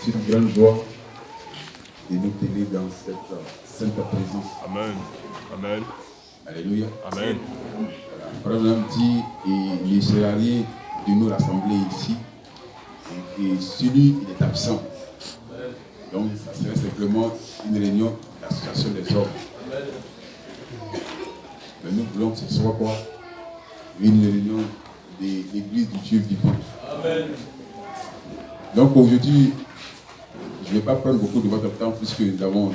C'est une grande joie de nous tenir dans cette sainte présence. Amen. Amen. Alléluia. Amen. Frère Branham dit, il serait rien de nous rassembler ici, et celui il est absent. Donc, ça serait simplement une réunion d'association des hommes. Mais nous voulons que ce soit quoi? Une réunion de l'église du Dieu vivant. Amen. Donc, aujourd'hui, je ne vais pas prendre beaucoup de votre temps puisque nous avons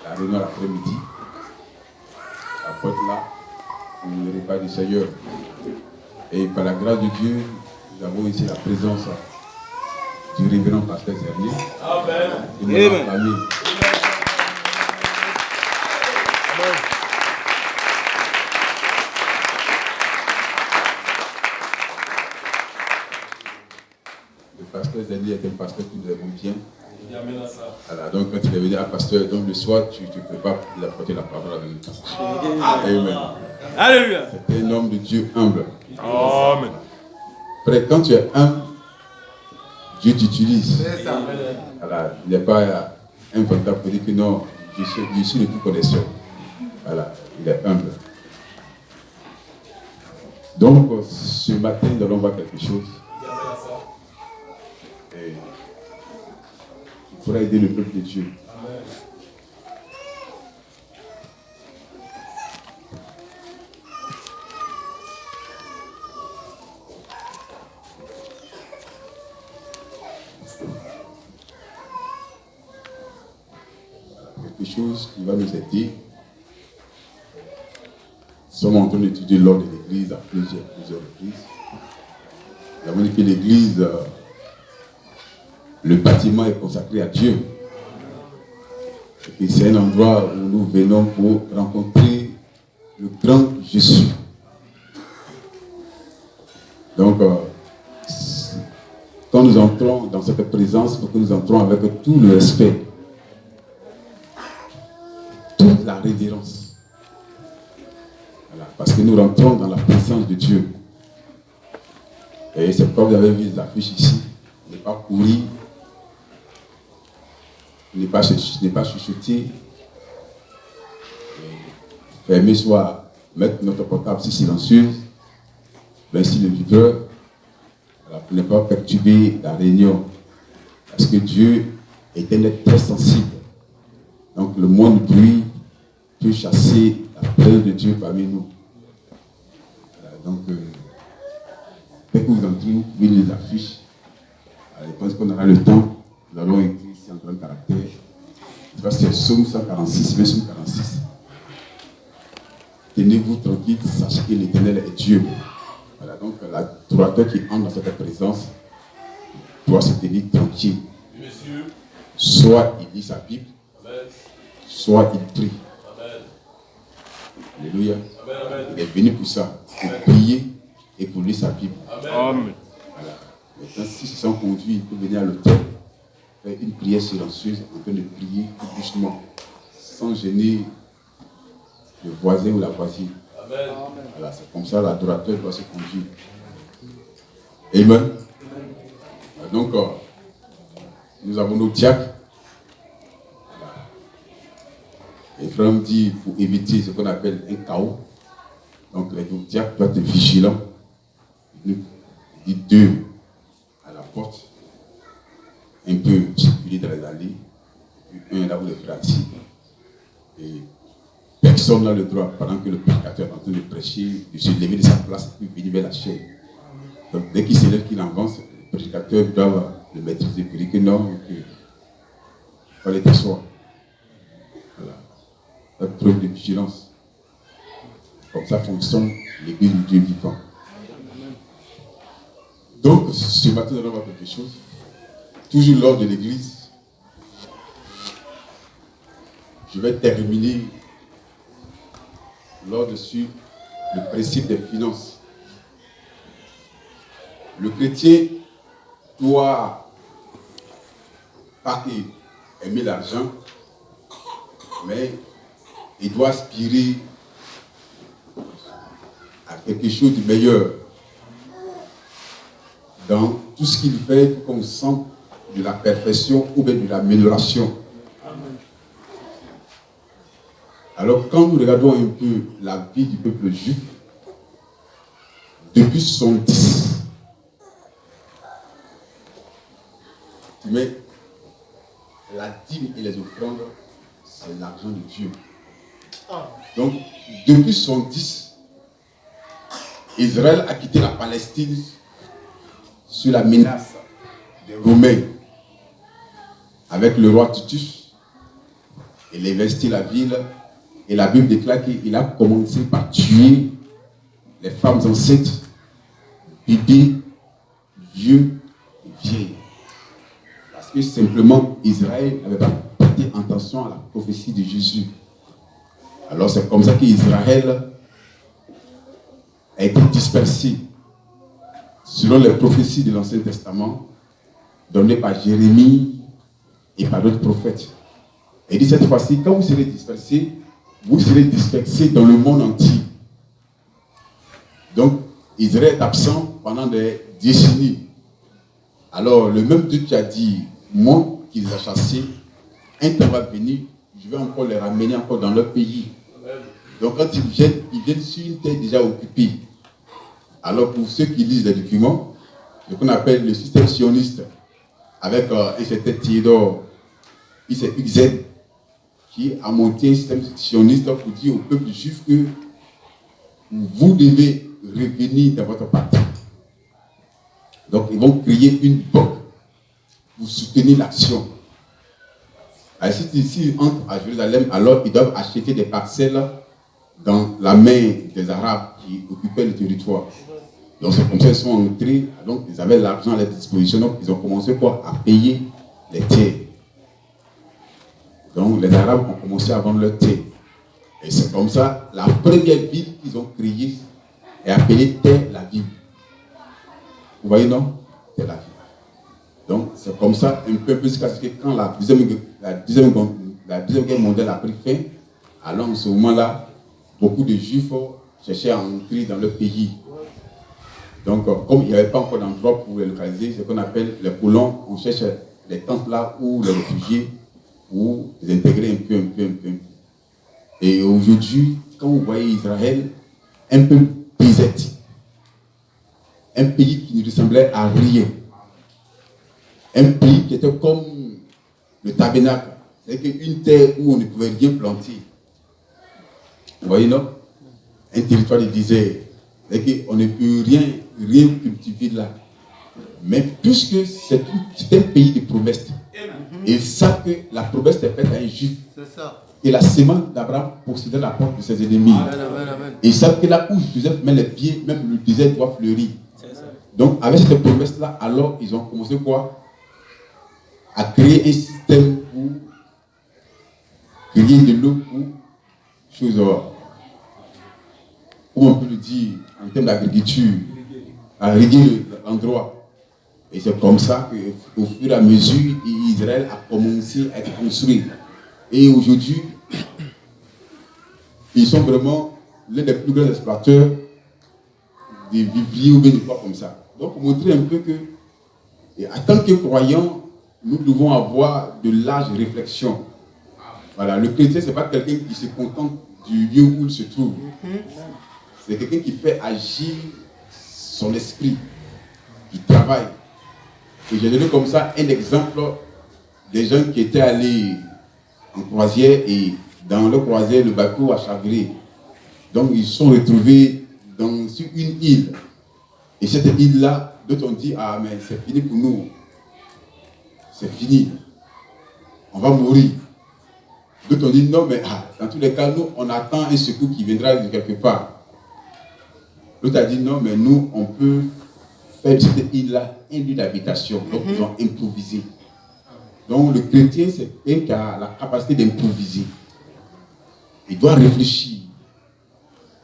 la réunion l'après-midi. La porte là, le repas du Seigneur. Et par la grâce de Dieu, nous avons ici la présence du révérend pasteur Zernier. Amen. Et de ma famille. Amen. Le pasteur Zernier est un pasteur que nous aimons bien. Voilà, donc quand il est venu à pasteur, donc le soir, tu ne peux pas apporter la parole en même temps. Amen. Alléluia. C'est un homme de Dieu humble. Amen. Après, quand tu es humble, Dieu t'utilise. C'est ça. Voilà, il n'est pas inventable pour dire que non, je suis le tout connaisseur. Voilà, il est humble. Donc, ce matin, nous allons voir quelque chose. Et il faudra aider le peuple de Dieu. Amen. Quelque chose qui va nous aider. Nous sommes en train d'étudier l'ordre de l'Église à plusieurs reprises. Nous avons dit que l'Église, le bâtiment est consacré à Dieu. Et c'est un endroit où nous venons pour rencontrer le grand Jésus. Donc, quand nous entrons dans cette présence, il faut que nous entrons avec tout le respect, toute la révérence. Voilà, parce que nous rentrons dans la présence de Dieu. Et c'est pourquoi vous avez vu les affiches ici. Ne pas courir, ne pas chuchoter, fermer soit mettre notre portable si silencieuse, baisser le vibreur, voilà, pour ne pas perturber la réunion. Parce que Dieu est un être très sensible. Donc le moindre bruit peut chasser la présence de Dieu parmi nous. Voilà, donc, dès que vous entrez, vous pouvez les affiches. Je pense qu'on aura le temps. Nous allons écrire ici en grand caractère. C'est Psaume 146, verset 46. Tenez-vous tranquille, sachez que l'Éternel est Dieu. Voilà, donc l'adorateur qui entre dans cette présence doit se tenir tranquille. Monsieur. Soit il lit sa Bible, amen, soit il prie. Amen. Alléluia. Amen, amen. Il est venu pour ça, pour prier et pour lire sa Bible. Amen. Amen. Voilà. Maintenant, si se sent conduit, il peut venir à l'autel, faire une prière silencieuse, en train de prier tout doucement, sans gêner le voisin ou la voisine. Amen. Voilà, c'est comme ça l'adorateur doit se conduire. Amen. Donc, nous avons nos diacres. Voilà. Et frère me dit, pour éviter ce qu'on appelle un chaos, donc les diacres doivent être vigilants. Il dit 2 à la porte, un peu circuler dans les allées, puis un là où les frères assis. Et personne n'a le droit, pendant que le prédicateur est en train de prêcher, de se lever de sa place et venir vers la chaîne. Donc dès qu'il s'élève, qu'il avance, le prédicateur doit le maîtriser pour dire que non, il fallait t'asseoir. Voilà. La preuve de vigilance. Comme ça fonctionne l'église du Dieu vivant. Donc, ce matin, nous allons voir quelque chose. Toujours lors de l'église, je vais terminer lors-dessus le principe des finances. Le chrétien doit pas aimer l'argent, mais il doit aspirer à quelque chose de meilleur. Dans tout ce qu'il fait, il faut qu'on sente de la perfection ou bien de l'amélioration. Alors, quand nous regardons un peu la vie du peuple juif, depuis 70, mais la dîme et les offrandes, c'est l'argent de Dieu. Donc, depuis 70, Israël a quitté la Palestine sur la menace des Romains avec le roi Titus. Il investit la ville et la Bible déclare qu'il a commencé par tuer les femmes enceintes, bébés, vieux et vieilles. Parce que simplement Israël n'avait pas prêté attention à la prophétie de Jésus. Alors c'est comme ça qu'Israël a été dispersé selon les prophéties de l'Ancien Testament données par Jérémie et par d'autres prophètes. Et dit cette fois-ci, quand vous serez dispersés dans le monde entier. Donc, Israël est absent pendant des décennies. Alors, le même Dieu qui a dit, moi qui les a chassés, un temps va venir, je vais encore les ramener encore dans leur pays. Donc, quand ils viennent sur une terre déjà occupée. Alors, pour ceux qui lisent les documents, ce qu'on appelle le système sioniste, avec un certain Théodore, XZ, qui a monté un système sioniste pour dire au peuple juif que vous devez revenir dans votre parti. Donc, ils vont créer une banque pour soutenir l'action. S'ils entrent à Jérusalem, alors ils doivent acheter des parcelles dans la main des Arabes qui occupaient le territoire. Donc, c'est comme ça qu'ils sont entrés. Donc, ils avaient l'argent à leur disposition. Donc, ils ont commencé à payer les terres. Donc, les Arabes ont commencé à vendre leurs terres. Et c'est comme ça, la première ville qu'ils ont créée est appelée Tel Aviv. Vous voyez, non? Tel Aviv. Donc, c'est comme ça, un peu plus parce que quand la deuxième guerre mondiale a pris fin, alors en ce moment-là, beaucoup de Juifs cherchaient à entrer dans leur pays. Donc, comme il n'y avait pas encore d'endroit pour les localiser, ce qu'on appelle les colons, on cherche les tentes là où les réfugiés, pour les intégrer un peu. Et aujourd'hui, quand vous voyez Israël, un peu désertique, un pays qui ne ressemblait à rien, un pays qui était comme le tabernacle, c'est-à-dire une terre où on ne pouvait rien planter. Vous voyez, non? Un territoire de désert, c'est-à-dire qu'on ne peut rien cultiver là. Mais puisque c'est un pays de promesses, ils savent que la promesse est faite à un juif. Et la sémence d'Abraham possédait la porte de ses ennemis. Et ils savent que là où Joseph met les pieds, même le désert doit fleurir. Donc, avec cette promesse-là, alors ils ont commencé à créer un système pour créer de l'eau pour choses, comment on peut le dire, en termes d'agriculture, à régler l'endroit. Et c'est comme ça qu'au fur et à mesure, Israël a commencé à être construit. Et aujourd'hui, ils sont vraiment l'un des plus grands exploiteurs des vivriers ou bien des quoi comme ça. Donc, pour montrer un peu que, et en tant que croyants, nous devons avoir de larges réflexions. Voilà, le chrétien, ce n'est pas quelqu'un qui se contente du lieu où il se trouve. C'est quelqu'un qui fait agir son esprit, qui travaille. Et j'ai donné comme ça un exemple des gens qui étaient allés en croisière et dans le croisière, le bateau a chaviré. Donc ils se sont retrouvés sur une île. Et cette île-là, d'autres ont dit, ah mais c'est fini pour nous. C'est fini. On va mourir. D'autres ont dit, non mais dans tous les cas, nous, on attend un secours qui viendra de quelque part. L'autre a dit, non mais nous, on peut faire de cette île-là un lieu d'habitation. Donc ils ont improvisé. Donc le chrétien, c'est quelqu'un qui a la capacité d'improviser. Il doit réfléchir.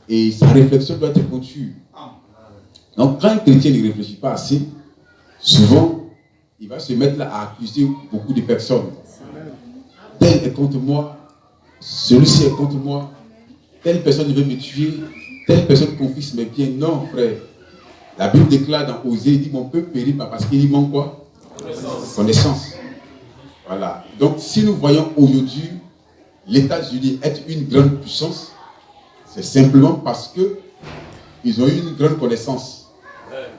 Et sa réflexion doit être continue. Donc quand un chrétien ne réfléchit pas assez, souvent, il va se mettre là à accuser beaucoup de personnes. Tel est contre moi, celui-ci est contre moi, telle personne veut me tuer, telle personne confisque mes biens. Non, frère. La Bible déclare dans Osée, il dit, mon peuple périt parce qu'il y manque quoi? Connaissance. Voilà. Donc, si nous voyons aujourd'hui les États-Unis être une grande puissance, c'est simplement parce qu'ils ont eu une grande connaissance.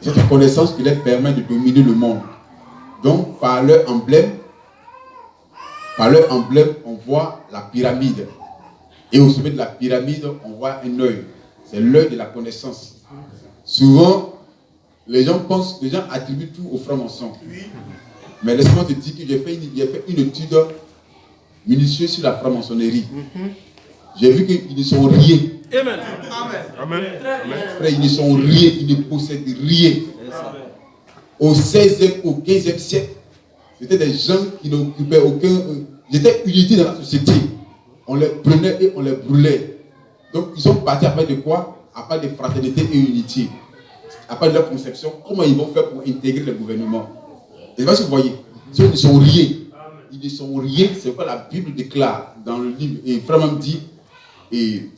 C'est une connaissance qui leur permet de dominer le monde. Donc, par leur emblème, on voit la pyramide. Et au sommet de la pyramide, on voit un œil. C'est l'œil de la connaissance. Souvent, les gens attribuent tout aux francs-maçons. Mais laisse-moi te dire que j'ai fait une étude minutieuse sur la franc-maçonnerie. J'ai vu qu'ils ne sont rien. Amen. Frère, ils ne sont rien, ils ne possèdent rien. Au 16e, au 15e siècle, c'était des gens qui n'occupaient aucun. Ils étaient inutiles dans la société. On les prenait et on les brûlait. Donc, ils sont partis après de quoi? Après de fraternité et unité. Après de leur conception, comment ils vont faire pour intégrer le gouvernement? Et là, si vous voyez, ils ne sont rien. Ils ne sont rien, c'est quoi la Bible déclare dans le livre. Et Frère même dit, et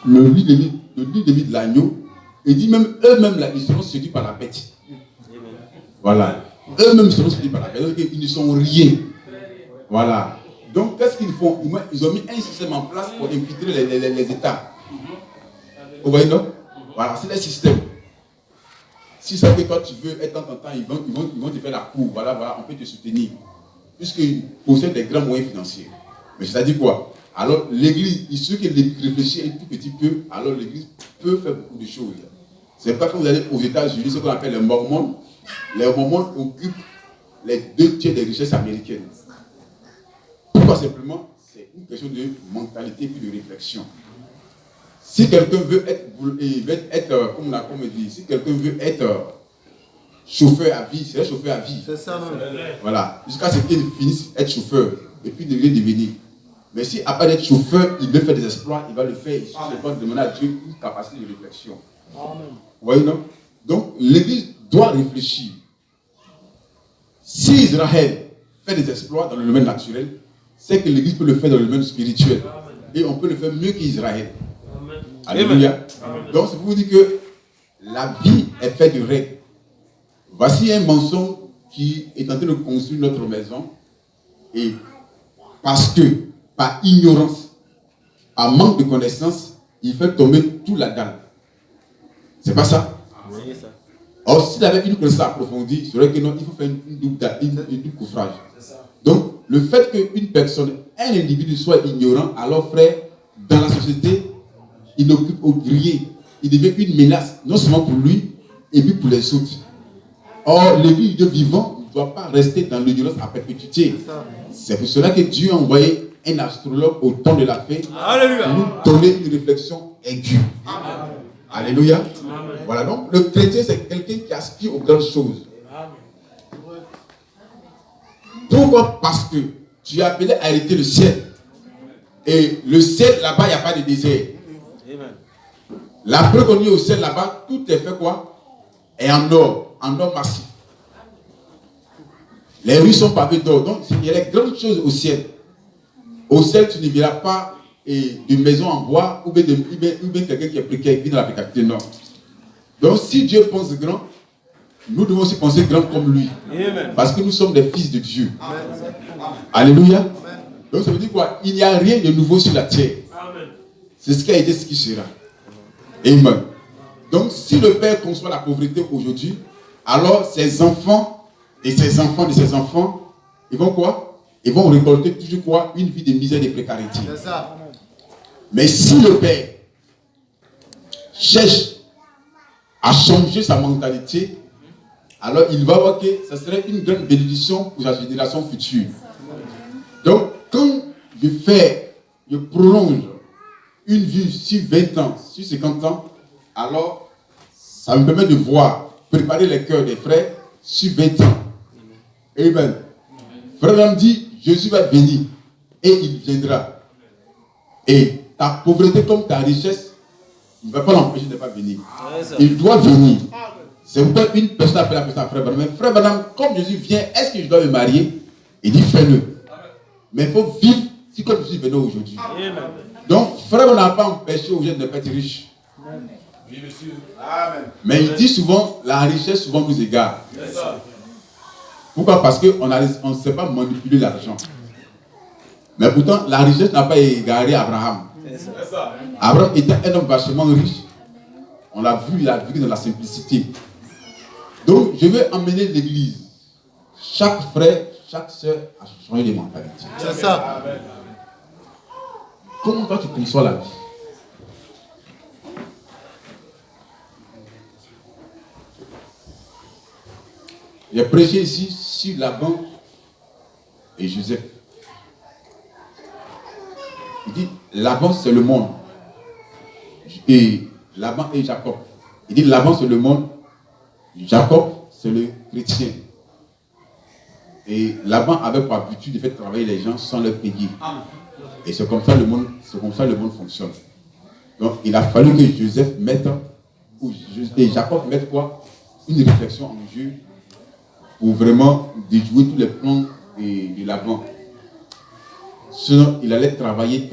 le livre de l'agneau, il dit même eux-mêmes là, ils seront séduits par la bête. Voilà. Eux-mêmes seront séduits par la bête. Donc, ils ne sont rien. Voilà. Donc, qu'est-ce qu'ils font? Ils ont mis un système en place pour infiltrer les États. Vous voyez, non? Voilà, c'est le système. Si ça fait que toi tu veux être en temps, ils vont te faire la cour. Voilà, on peut te soutenir. Puisqu'ils possèdent des grands moyens financiers. Mais c'est-à-dire quoi? Alors, l'église, il suffit qu'elle réfléchisse un tout petit peu, alors l'église peut faire beaucoup de choses. C'est pas quand vous allez aux États-Unis, ce qu'on appelle les Mormons. Les Mormons occupent les 2/3 des richesses américaines. Pourquoi simplement? C'est une question de mentalité et de réflexion. Si quelqu'un veut être comme on dit, si quelqu'un veut être chauffeur à vie, c'est un chauffeur à vie. C'est ça, même. Voilà. Jusqu'à ce qu'il finisse être chauffeur et puis devient devenir. Mais si après d'être chauffeur, il veut faire des exploits, il va le faire. Il va demander à Dieu une capacité de réflexion. Amen. Vous voyez, non? Donc, l'église doit réfléchir. Si Israël fait des exploits dans le domaine naturel, c'est que l'église peut le faire dans le domaine spirituel. Et on peut le faire mieux qu'Israël. Alléluia. Donc, c'est pour vous dire que la vie est faite de règles. Voici un maçon qui est en train de construire notre maison. Et parce que, par ignorance, par manque de connaissance, il fait tomber toute la dalle. C'est pas ça? Oui, ça. Or, s'il avait une connaissance approfondie, il serait que non, il faut faire une double coffrage. Donc, le fait qu'une personne, un individu soit ignorant, alors frère, dans la société, il n'occupe rien. Il devient une menace, non seulement pour lui, et puis pour les autres. Or, l'église de vivant ne doit pas rester dans l'ignorance à perpétuité. C'est pour cela que Dieu a envoyé un astrologue au temps de la paix pour nous donner une réflexion aiguë. Amen. Alléluia. Amen. Voilà, donc le chrétien, c'est quelqu'un qui aspire aux grandes choses. Amen. Pourquoi? Parce que tu es appelé à hériter le ciel. Et le ciel, là-bas, il n'y a pas de désert. Amen. La preuve qu'on est au ciel, là-bas, tout est fait quoi? Et en or massif. Les rues sont pavées d'or. Donc, il y a des grandes choses au ciel. Au ciel, tu ne verras pas de maison en bois ou bien quelqu'un qui est précaire, qui vit dans la précarité. Non. Donc, si Dieu pense grand, nous devons aussi penser grand comme lui. Amen. Parce que nous sommes des fils de Dieu. Amen. Alléluia. Amen. Donc, ça veut dire quoi? Il n'y a rien de nouveau sur la terre. Amen. C'est ce qui a été, ce qui sera. Amen. Donc, si le Père conçoit la pauvreté aujourd'hui, alors ses enfants et ses enfants de ses enfants, ils vont quoi? Ils vont récolter toujours quoi? Une vie de misère et de précarité. C'est ça. Mais si le Père cherche à changer sa mentalité, alors il va voir que ça serait une grande bénédiction pour la génération future. Donc, quand je prolonge une vie sur 20 ans, sur 50 ans, alors ça me permet de voir, préparer les cœurs des frères sur 20 ans. Amen. Frère me dit, Jésus va venir et il viendra. Et ta pauvreté comme ta richesse ne va pas l'empêcher de ne pas venir. Il doit venir. C'est pourquoi une personne appelle la personne frère Branham. Mais frère Branham, comme Jésus vient, est-ce que je dois me marier? Il dit fais-le. Mais il faut vivre si comme Jésus venait aujourd'hui. Donc frère Branham n'a pas empêché aux gens de ne pas être riches. Mais il dit souvent, la richesse souvent nous égare. Pourquoi? Parce qu'on ne sait pas manipuler l'argent. Mais pourtant, la richesse n'a pas égaré Abraham. Abraham était un homme vachement riche. On l'a vu, il a vécu dans la simplicité. Donc, je vais emmener l'église. Chaque frère, chaque soeur a changé de mentalité. C'est ça. Comment toi tu conçois la vie? J'ai prêché ici sur Laban et Joseph. Il dit, Laban c'est le monde. Et Laban et Jacob. Il dit, Laban c'est le monde. Jacob c'est le chrétien. Et Laban avait pour habitude de faire travailler les gens sans leur payer. Et c'est comme ça le monde fonctionne. Donc il a fallu que Joseph mette, et Jacob mette quoi? Une réflexion en Dieu pour vraiment déjouer tous les plans de Laban. Sinon, il allait travailler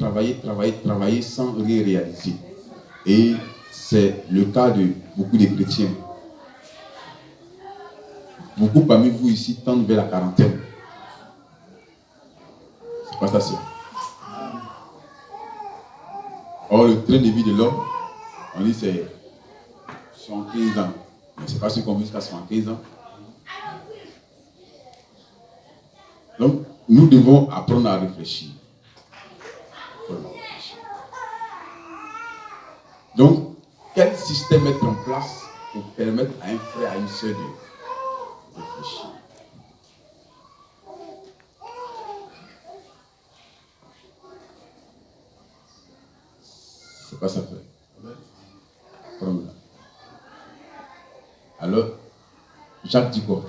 sans rien réaliser. Et c'est le cas de beaucoup de chrétiens. Beaucoup parmi vous ici tendent vers la quarantaine. C'est pas ça, c'est. Or, le train de vie de l'homme, on dit c'est 75 ans. Mais c'est pas ce qu'on veut jusqu'à 75 ans. Donc, nous devons apprendre à réfléchir. Donc, quel système mettre en place pour permettre à un frère, à une sœur de réfléchir? C'est pas ça fait. Prends-le. Alors, Jacques dit quoi?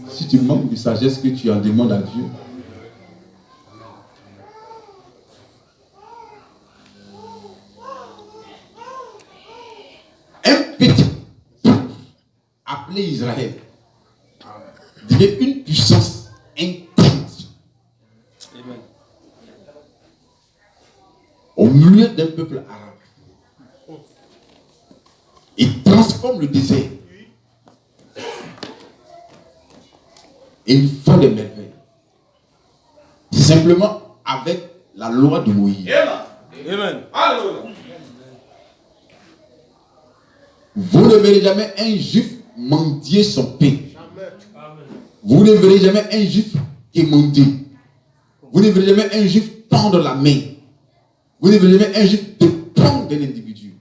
Si tu manques de sagesse, que tu en demandes à Dieu. Un petit peuple appelé Israël devient une puissance intense. Amen. Au milieu d'un peuple arabe. Il transforme le désert. Et ils font des merveilles. Simplement avec la loi de Moïse. Amen. Vous ne verrez jamais un juif mendier son pain. Vous ne verrez jamais un juif qui mendie. Vous ne verrez jamais un juif tendre la main. Vous ne verrez jamais un juif dépendre d'un individu.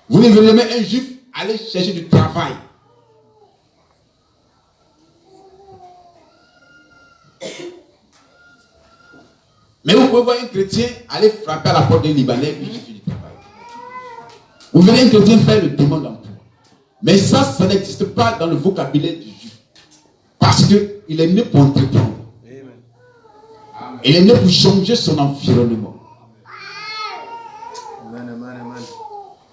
Vous ne verrez jamais un juif aller chercher du travail. Mais vous pouvez voir un chrétien aller frapper à la porte d'un Libanais et chercher du travail. Vous verrez un chrétien faire le demande d'emploi. Mais ça n'existe pas dans le vocabulaire du juif. Parce qu'il est né pour entreprendre. Il est né pour changer son environnement.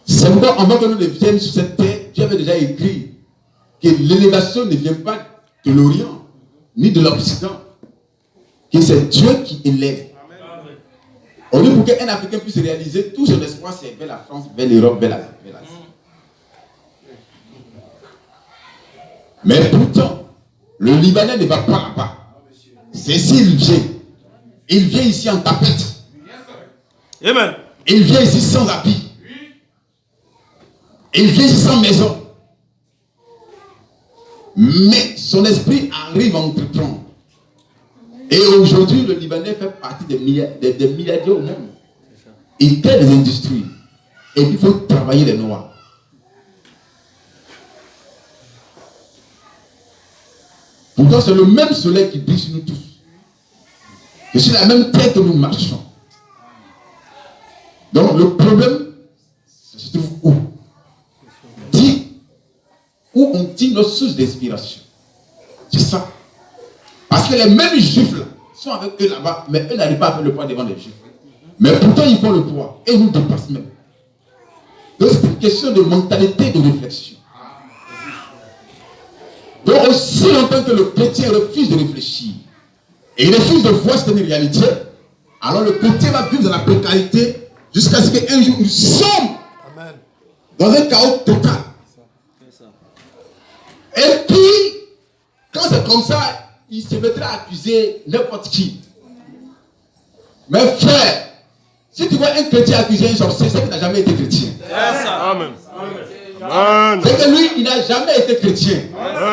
C'est pourquoi avant que nous ne viennent sur cette terre, Dieu avait déjà écrit que l'élévation ne vient pas de l'Orient, ni de l'Occident. Que c'est Dieu qui élève. On dit pour qu'un Africain puisse réaliser tout son espoir, c'est vers la France, vers l'Europe, vers l'Asie. Mais pourtant, le Libanais ne va pas là-bas. C'est s'il vient. Il vient ici en tapette. Amen. Il vient ici sans habit. Il vient ici sans maison. Mais son esprit arrive à entreprendre. Et aujourd'hui, le Libanais fait partie des milliardaires au monde. Il crée des industries. Et puis il faut travailler les Noirs. Pourtant, c'est le même soleil qui brille sur nous tous. Et c'est la même terre que nous marchons. Donc le problème, se trouve où? Où on tire nos sources d'inspiration. C'est ça. Parce que les mêmes juifs là sont avec eux là-bas, mais eux n'arrivent pas à faire le poids devant les juifs. Mais pourtant ils font le poids et nous dépassent même. Donc c'est une question de mentalité, de réflexion. Donc aussi longtemps que le chrétien refuse de réfléchir et il refuse de voir cette réalité, alors le chrétien va vivre dans la précarité jusqu'à ce qu'un jour il sombre Dans un chaos total. Et puis, quand c'est comme ça, il se mettra à accuser n'importe qui. Mais frère, si tu vois un chrétien accuser un sorcier, c'est qu'il n'a jamais été chrétien. Amen. C'est que lui, il n'a jamais été chrétien.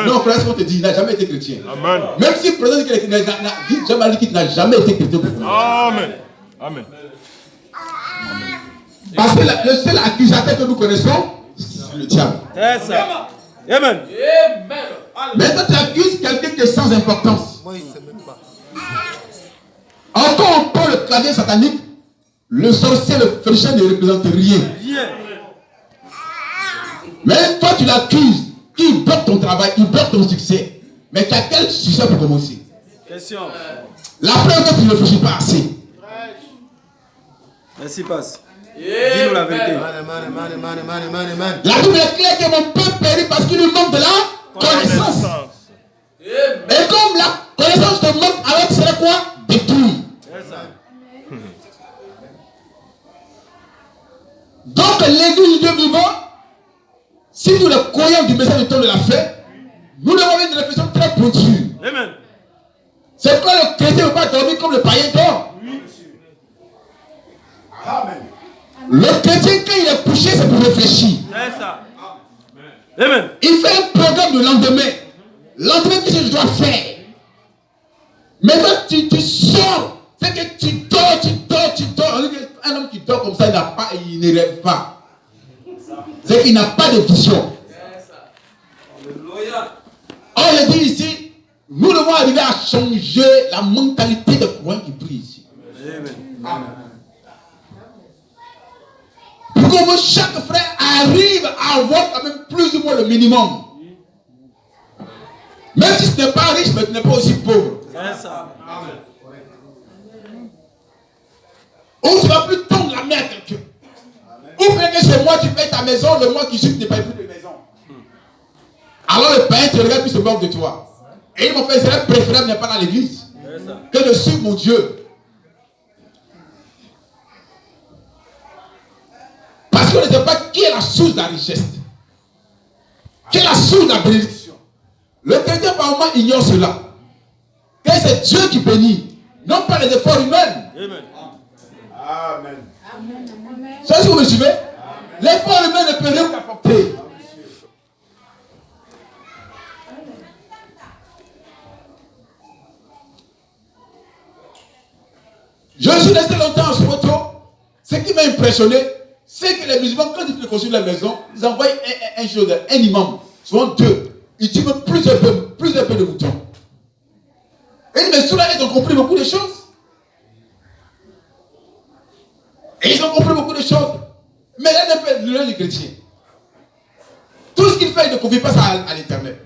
Non, frère, ce qu'on te dit, il n'a jamais été chrétien. Amen. Même si le président dit qu'il n'a jamais été chrétien. Amen. Amen. Parce que le seul accusateur que nous connaissons, c'est le diable. Amen. Mais quand tu accuses quelqu'un qui est sans importance, encore on prend le clavier satanique, le sorcier, le féticheur ne représente rien. Mais toi tu l'accuses, il bloque ton travail, il bloque ton succès. Mais tu as quel succès pour commencer? Question. La preuve que tu ne réfléchis pas assez. Merci, passe. Dis-nous la vérité. La Bible est claire que mon peuple périt parce qu'il lui manque de la connaissance. Et comme la connaissance te manque, alors tu serais quoi? Détruit. Donc l'église du Dieu vivant, si nous le croyons du message du temps de la fête, nous devons avoir une réflexion très pointue. C'est quand le chrétien ne veut pas dormir comme le païen dort. Amen. Le chrétien, quand il est couché, c'est pour réfléchir. Amen. Il fait un programme de lendemain. Lendemain, qu'est-ce que je dois faire? Maintenant, tu sors. C'est que tu dors. Un homme qui dort comme ça, il ne rêve pas. C'est qu'il n'a pas de vision. Or, je dis ici, nous devons arriver à changer la mentalité des courants qui brillent ici. Amen. Pour que chaque frère arrive à avoir quand même plus ou moins le minimum. Même si tu n'es pas riche, mais tu n'es pas aussi pauvre. Ou tu ne vas plus tendre la main à quelqu'un. Ou bien que c'est moi, tu payes ta maison, le mois qui suit, tu ne payes plus de maison. Alors le païen te regarde plus se moque de toi. Et il m'a fait, il serait préférable de ne pas dans l'église que de suivre mon Dieu. Parce qu'on ne sait pas qui est la source de la richesse. Qui est la source de la bénédiction. Le chrétien par moment ignore cela. Que c'est Dieu qui bénit, non pas les efforts humains. Amen. C'est ce que vous me suivez? L'effort humain ne peut rien apporter. Je suis resté longtemps en Soweto. Ce qui m'a impressionné, c'est que les musulmans, quand ils construisent la maison, ils envoient un imam, souvent deux. Ils tuent plusieurs peu de moutons. Et mais ceux-là, ils ont compris beaucoup de choses. Et ils ont compris beaucoup de choses. Mais là, l'un des chrétiens. Tout ce qu'il fait, il ne confie pas ça à l'Éternel.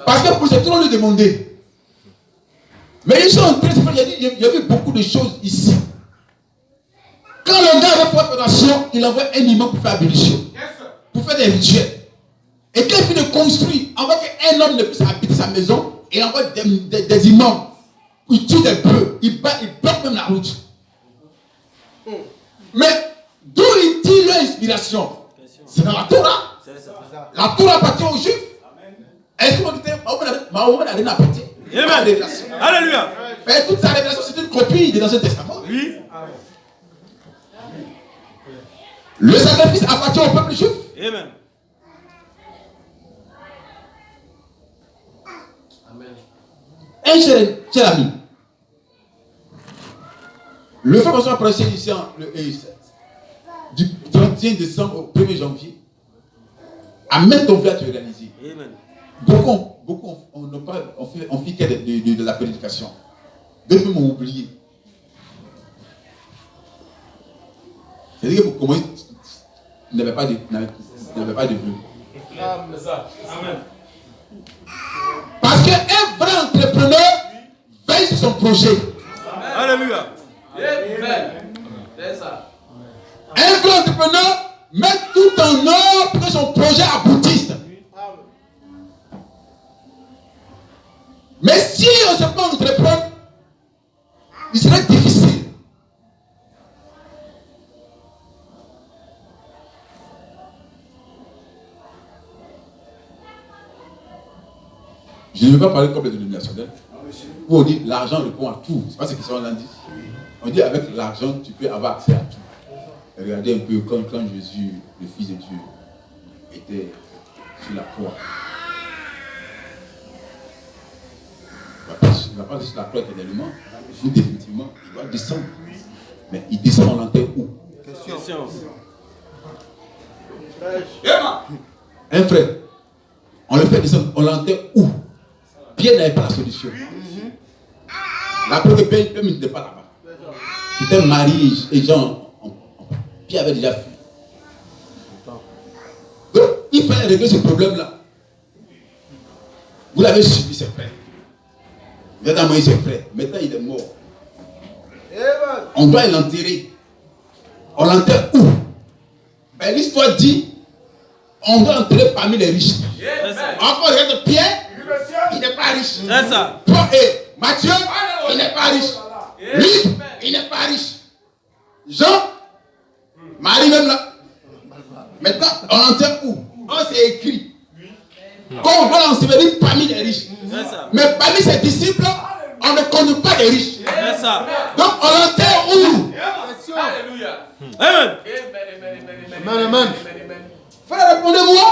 Parce que pour c'est trop lui demander. Mais ils sont en train de se faire, il y a eu beaucoup de choses ici. Quand le gars veut faire fondation, il envoie un imam pour faire abolition. Pour faire des rituels. Et quand il finit de construire, on voit qu'un homme ne puisse habiter sa maison, et il envoie des imams. Il tue des bœufs, il bloque même la route. Mais d'où il tire leur inspiration? C'est dans la Torah. La Torah appartient aux Juifs. Est-ce que Mahomet n'a rien apporté? Alléluia. Mais toute sa révélation, c'est une copie de l'Ancien Testament. Oui. Le sacrifice appartient au peuple juif. Amen. Un cher ami. Le fait qu'on soit prêché ici du 31 décembre au 1er janvier, amène ton vie à te réaliser. Amen. Beaucoup on fit de la prédication. D'autres m'ont oublié. C'est-à-dire que pour commencer, il n'avait pas de vue. Amen. Parce qu'un vrai entrepreneur veille sur son projet. Alléluia. Un vrai entrepreneur met tout en œuvre pour que son projet aboutisse. Mais si on ne sait pas entreprendre, il serait difficile. Je ne veux pas parler comme les dénominationnels. Où on dit l'argent répond à tout. C'est pas ce que ça dit. On dit avec l'argent, tu peux avoir accès à tout. Regardez un peu quand Jésus, le Fils de Dieu, était sur la croix. Il ne va pas sur la croix éternellement. Ou définitivement, il doit descendre. Mais il descend en l'enterre où? Question. Un frère, on le fait descendre, on l'enterre où? Pierre n'avait pas la solution. La preuve que Pierre n'était pas là-bas. C'était Marie et Jean. Pierre avait déjà fui. Donc, il fallait régler ce problème-là. Vous l'avez suivi, c'est frère. Vous avez envoyé ses frères. Maintenant, il est mort. On doit l'enterrer. On l'enterre où? Ben, l'histoire dit, on doit l'enterrer parmi les riches. Encore, regarde Pierre, il n'est pas riche. C'est ça. Et Matthieu, il n'est pas riche. Lui, il n'est pas riche. Jean, Marie même là. Maintenant, on l'enterre où? On s'est écrit. Quand on va l'ensevelir parmi les riches. Mais parmi ses disciples, on ne connaît pas les riches. C'est ça. Donc on l'enterre où? Alléluia. Amen. Amen. Frère, répondez-moi.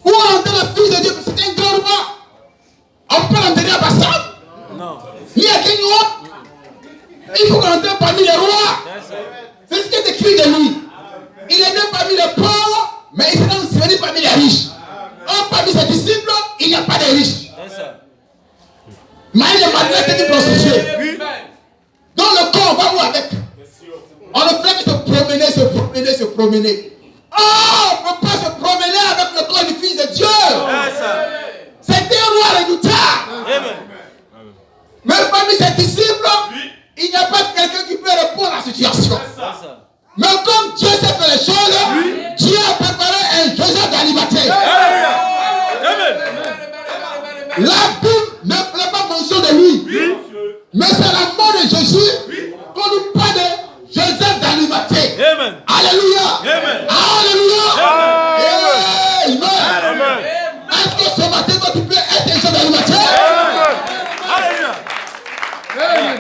Où on enterre le Fils de Dieu? C'est un grand roi. On peut l'enterrer à Bassam? Non. Ni à Kenyoua? Il faut qu'on l'enterre parmi les rois. C'est ce qui est écrit de lui. Il est né parmi les pauvres, mais il s'est enseveli parmi les riches. Or, parmi ses disciples, il n'y a pas de riches. Marie de Magdalene était une prostituée. Dans le corps, on va où avec? On ne fait que se promener. Oh, on ne peut pas se promener avec le corps du Fils de Dieu. C'est un roi redoutable. Même parmi ses disciples, il n'y a pas quelqu'un qui peut répondre à la situation. Mais comme Dieu sait faire les choses, Dieu a préparé un Joseph d'Arimathée. La Bible ne fait pas mention de lui. Mais c'est la mort de Jésus qu'on nous parle de Joseph d'Arimathée. Alléluia. Alléluia. Amen. Est-ce que ce matin, toi, tu peux être un Joseph d'Arimathée?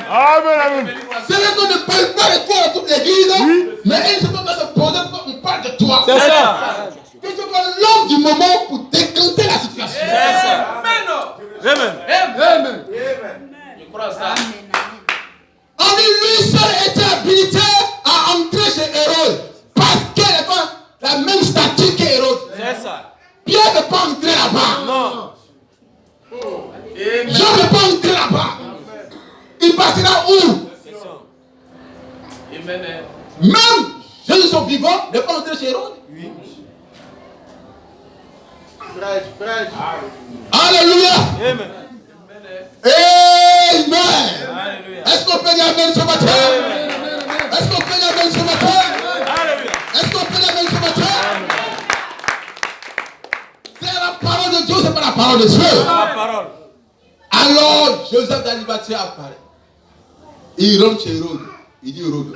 Amen. C'est vrai qu'on ne parle pas de toi dans toute l'église, mais une seconde va se poser quand on parle de toi. C'est ça. Que ce soit l'homme du moment pour décanter la situation. C'est ça. Amen. Je crois ça. On dit lui seul était habilité à entrer chez Hérode parce qu'il avait la même statue qu'Hérode. C'est ça. Pierre ne peut pas entrer là-bas. Non. Jean ne peut pas entrer là-bas. Il passera où? Même Jésus son vivant ne peut pas entrer chez Hérode. Alléluia. Amen. Amen. Est-ce qu'on peut dire amen ce matin? Est-ce qu'on peut dire amen ce matin? Est-ce qu'on peut dire amen ce matin? C'est la parole de Dieu, c'est pas la parole de Dieu. La parole. Alors Joseph d'Arimathée apparaît. Il rentre chez Hérode. Il dit Hérode,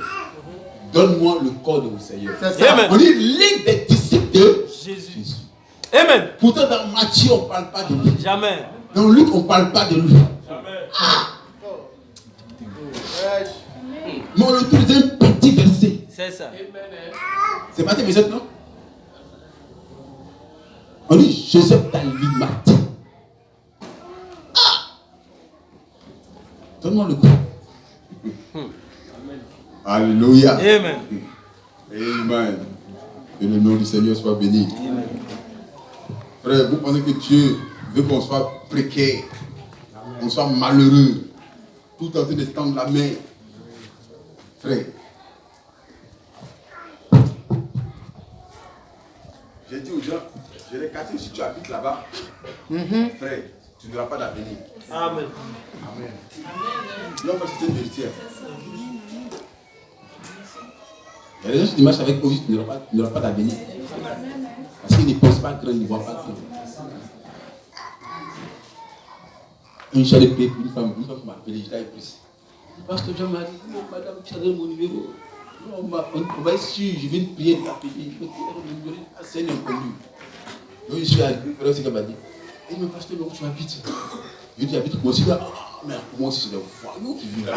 donne-moi le corps de mon Seigneur. Amen. On dit l'un des disciples de Jésus. Amen. Pourtant dans Matthieu on ne parle pas de lui. Jamais. Dans Luc on ne parle pas de lui. Mais on le trouve dans un petit verset. C'est ça. C'est Matthieu 27, non? On dit Joseph d'Arimathée. Donne-moi le corps. Alléluia. Amen. Amen. Que le nom du Seigneur soit béni. Amen. Frère, vous pensez que Dieu veut qu'on soit précaire, qu'on soit malheureux, tout en train de tendre la main? Frère, j'ai dit aux gens, je les casse si tu habites là-bas. Frère, tu n'auras pas d'avenir. Amen. Amen. Non, parce que c'est une vérité. Il y a des gens qui marchent avec Ovis, tu n'auras pas d'avenir. Parce qu'ils ne pensent pas grand, ils ne voient pas grand. Un chat de paix, une femme m'a appelé, je l'ai pris. Pasteur Jean m'a dit, madame, tu as donné mon numéro. On va être sûr, je viens de prier de t'appeler. C'est un inconnu. Donc je suis arrivé, frère, c'est qu'elle m'a dit. Il me pasteur, mais où tu habites? Je dis, j'habite aussi là. Mais moi aussi, c'est des voyous qui vivent là.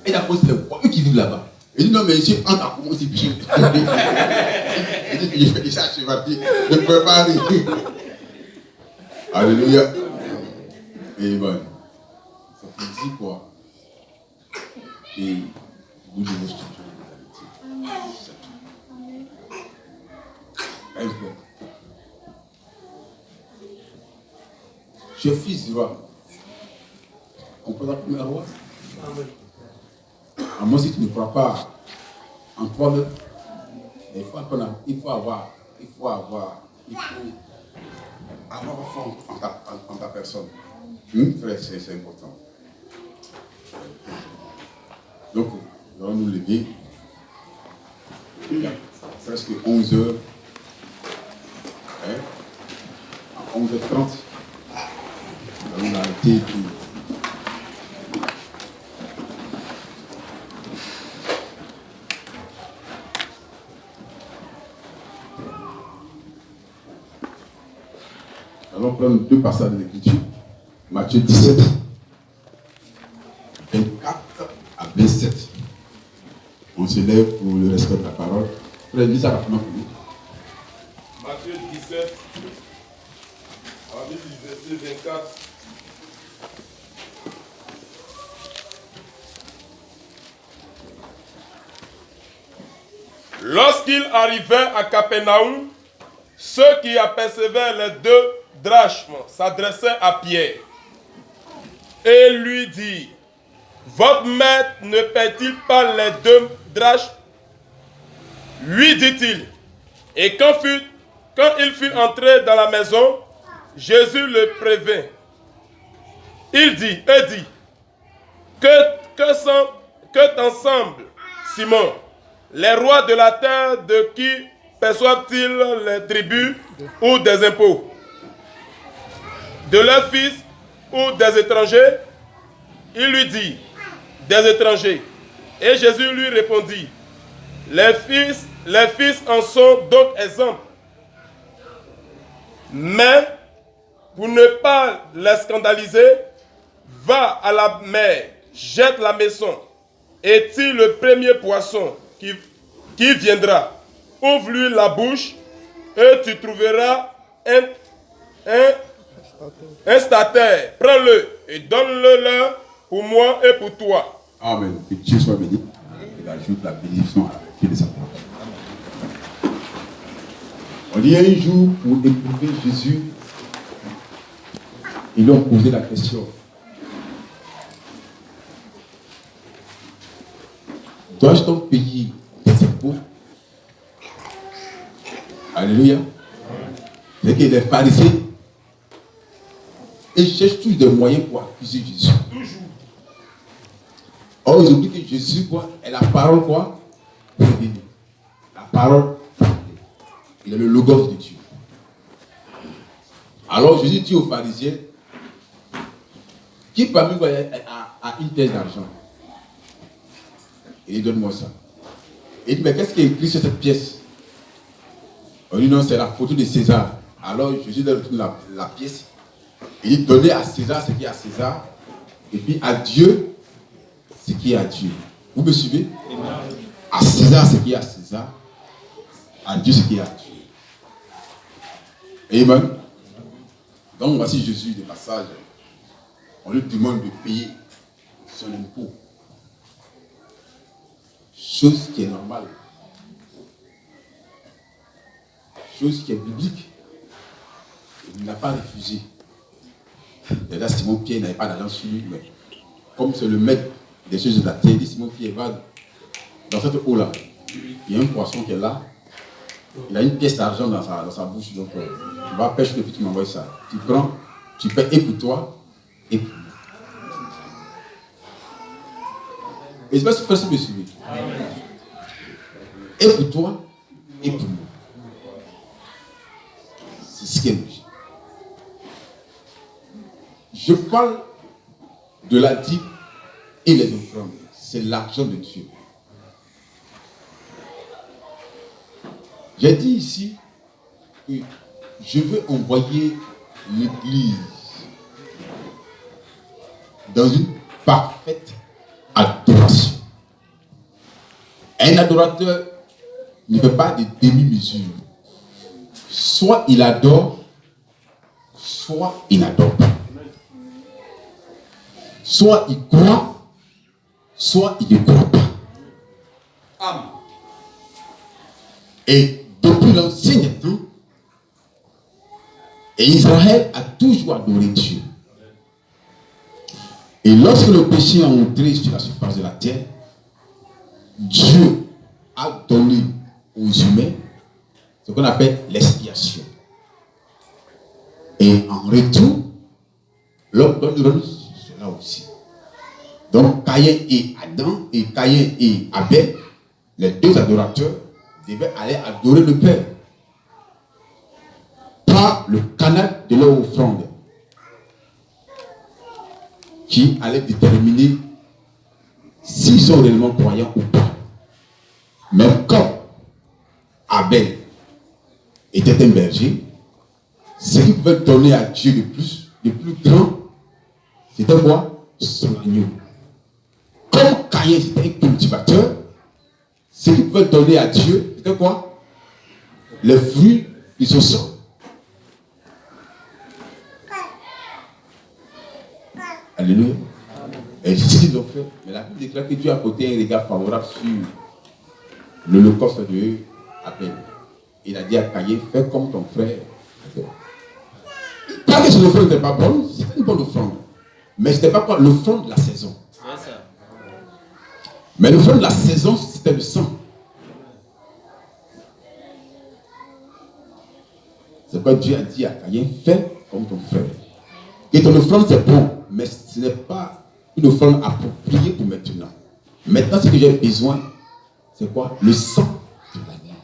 Il a posé des voyous qui vivent là-bas. Il dit, non, mais ici, entre à commencer, puis il dit, je fais ça, je suis parti. Je ne peux pas arriver. Alléluia. Et bon, ça peut dire quoi? Et vous devez vous structurer de qualité. Je suis fils du roi. On peut l'appeler un roi? À moi, si tu ne crois pas en toi-même, il faut avoir foi en ta personne. Frère, c'est important. Donc, nous allons nous lever. Il y a presque 11 heures. À 11h30, nous allons arrêter tout. Nous allons prendre deux passages de l'Écriture. Matthieu 17, 24 à 27. On se lève pour le respect de la parole. Frère, dis ça rapidement pour nous. Matthieu 17, à partir du verset 24. Lorsqu'il arrivait à Capernaum, ceux qui apercevaient les 2 drachmes s'adressaient à Pierre et lui dirent: votre maître ne paie-t-il pas les 2 drachmes? Lui dit-il. Et quand il fut entré dans la maison, Jésus le prévint. Il dit, que t'en semble, Simon? Les rois de la terre, de qui perçoivent-ils les tribus ou des impôts? De leurs fils ou des étrangers? Il lui dit, des étrangers. Et Jésus lui répondit, les fils en sont donc exemples. Mais, pour ne pas les scandaliser, va à la mer, jette la maison, et tire le premier poisson qui viendra. Ouvre-lui la bouche, et tu trouveras un statère. Prends-le et donne-le pour moi et pour toi. Amen. Que Dieu soit béni. Il ajoute la bénédiction à la vie de sa parole. On dit un jour, pour éprouver Jésus, ils lui ont posé la question: dois-je donc payer des impôts? Alléluia. C'est que les pharisiens, ils cherchent tous des moyens pour accuser Jésus. Toujours. Or, ils oublient que Jésus, quoi, est la parole, quoi, révélée. La parole révélée. Il est le logos de Dieu. Alors, Jésus dit aux pharisiens: qui parmi vous a une pièce d'argent? Et il dit: donne-moi ça. Et il dit: mais qu'est-ce qui est écrit sur cette pièce? On dit: non, c'est la photo de César. Alors Jésus leur retourne la pièce. Il dit: donnez à César ce qui est à César, et puis à Dieu ce qui est à Dieu. Vous me suivez? À César ce qui est à César, à Dieu ce qui est à Dieu. Amen. Donc voici Jésus de passage. On lui demande de payer son impôt. Chose qui est normale. Chose qui est biblique. Il n'a pas refusé. Et là, Simon Pierre n'avait pas d'argent sur lui, mais comme c'est le maître des choses de la terre, il dit: Simon Pierre, va dans cette eau-là. Il y a un poisson qui est là. Il a une pièce d'argent dans sa bouche. Donc, tu vas pêcher et puis tu m'envoies ça. Tu prends, tu paies et pour toi, et pour moi. Et c'est pas si facile de suivre. Et pour toi, et pour moi. C'est ce qui est logique. Je parle de la dîme et les offrandes, c'est l'argent de Dieu. J'ai dit ici que je veux envoyer l'Église dans une parfaite adoration. Un adorateur ne fait pas de demi-mesure. Soit il adore, soit il n'adore pas. Soit il croit, soit il ne croit pas. Amen. Et depuis l'ancien temps, Israël a toujours adoré Dieu. Et lorsque le péché est entré sur la surface de la terre, Dieu a donné aux humains ce qu'on appelle l'expiation. Et en retour, l'homme donne cela aussi. Donc Caïn et Adam, et Caïn et Abel, les deux adorateurs, devaient aller adorer le Père par le canal de leur offrande qui allait déterminer s'ils sont réellement croyants ou pas. Même comme Abel était un berger, ce qu'il pouvait donner à Dieu le plus grand, c'était quoi? Son agneau. Comme Caïn était un cultivateur, ce qu'il pouvait donner à Dieu, c'était quoi? Les fruits de son sang. Alléluia. Et c'est ce qu'ils ont fait. Mais la Bible déclare que Dieu a porté un regard favorable sur l'holocauste de Abel. Il a dit à Caïn, fais comme ton frère. Pas que son offrande n'était pas bonne, c'était une bonne offrande. Mais ce n'était pas quoi l'offrande de la saison. Mais l'offrande de la saison, c'était le sang. C'est quoi Dieu a dit à Caïn, fais comme ton frère. Et ton offrande c'est bon, mais ce n'est pas une offrande appropriée pour maintenant. Maintenant, ce que j'ai besoin, c'est quoi? Le sang de l'agneau.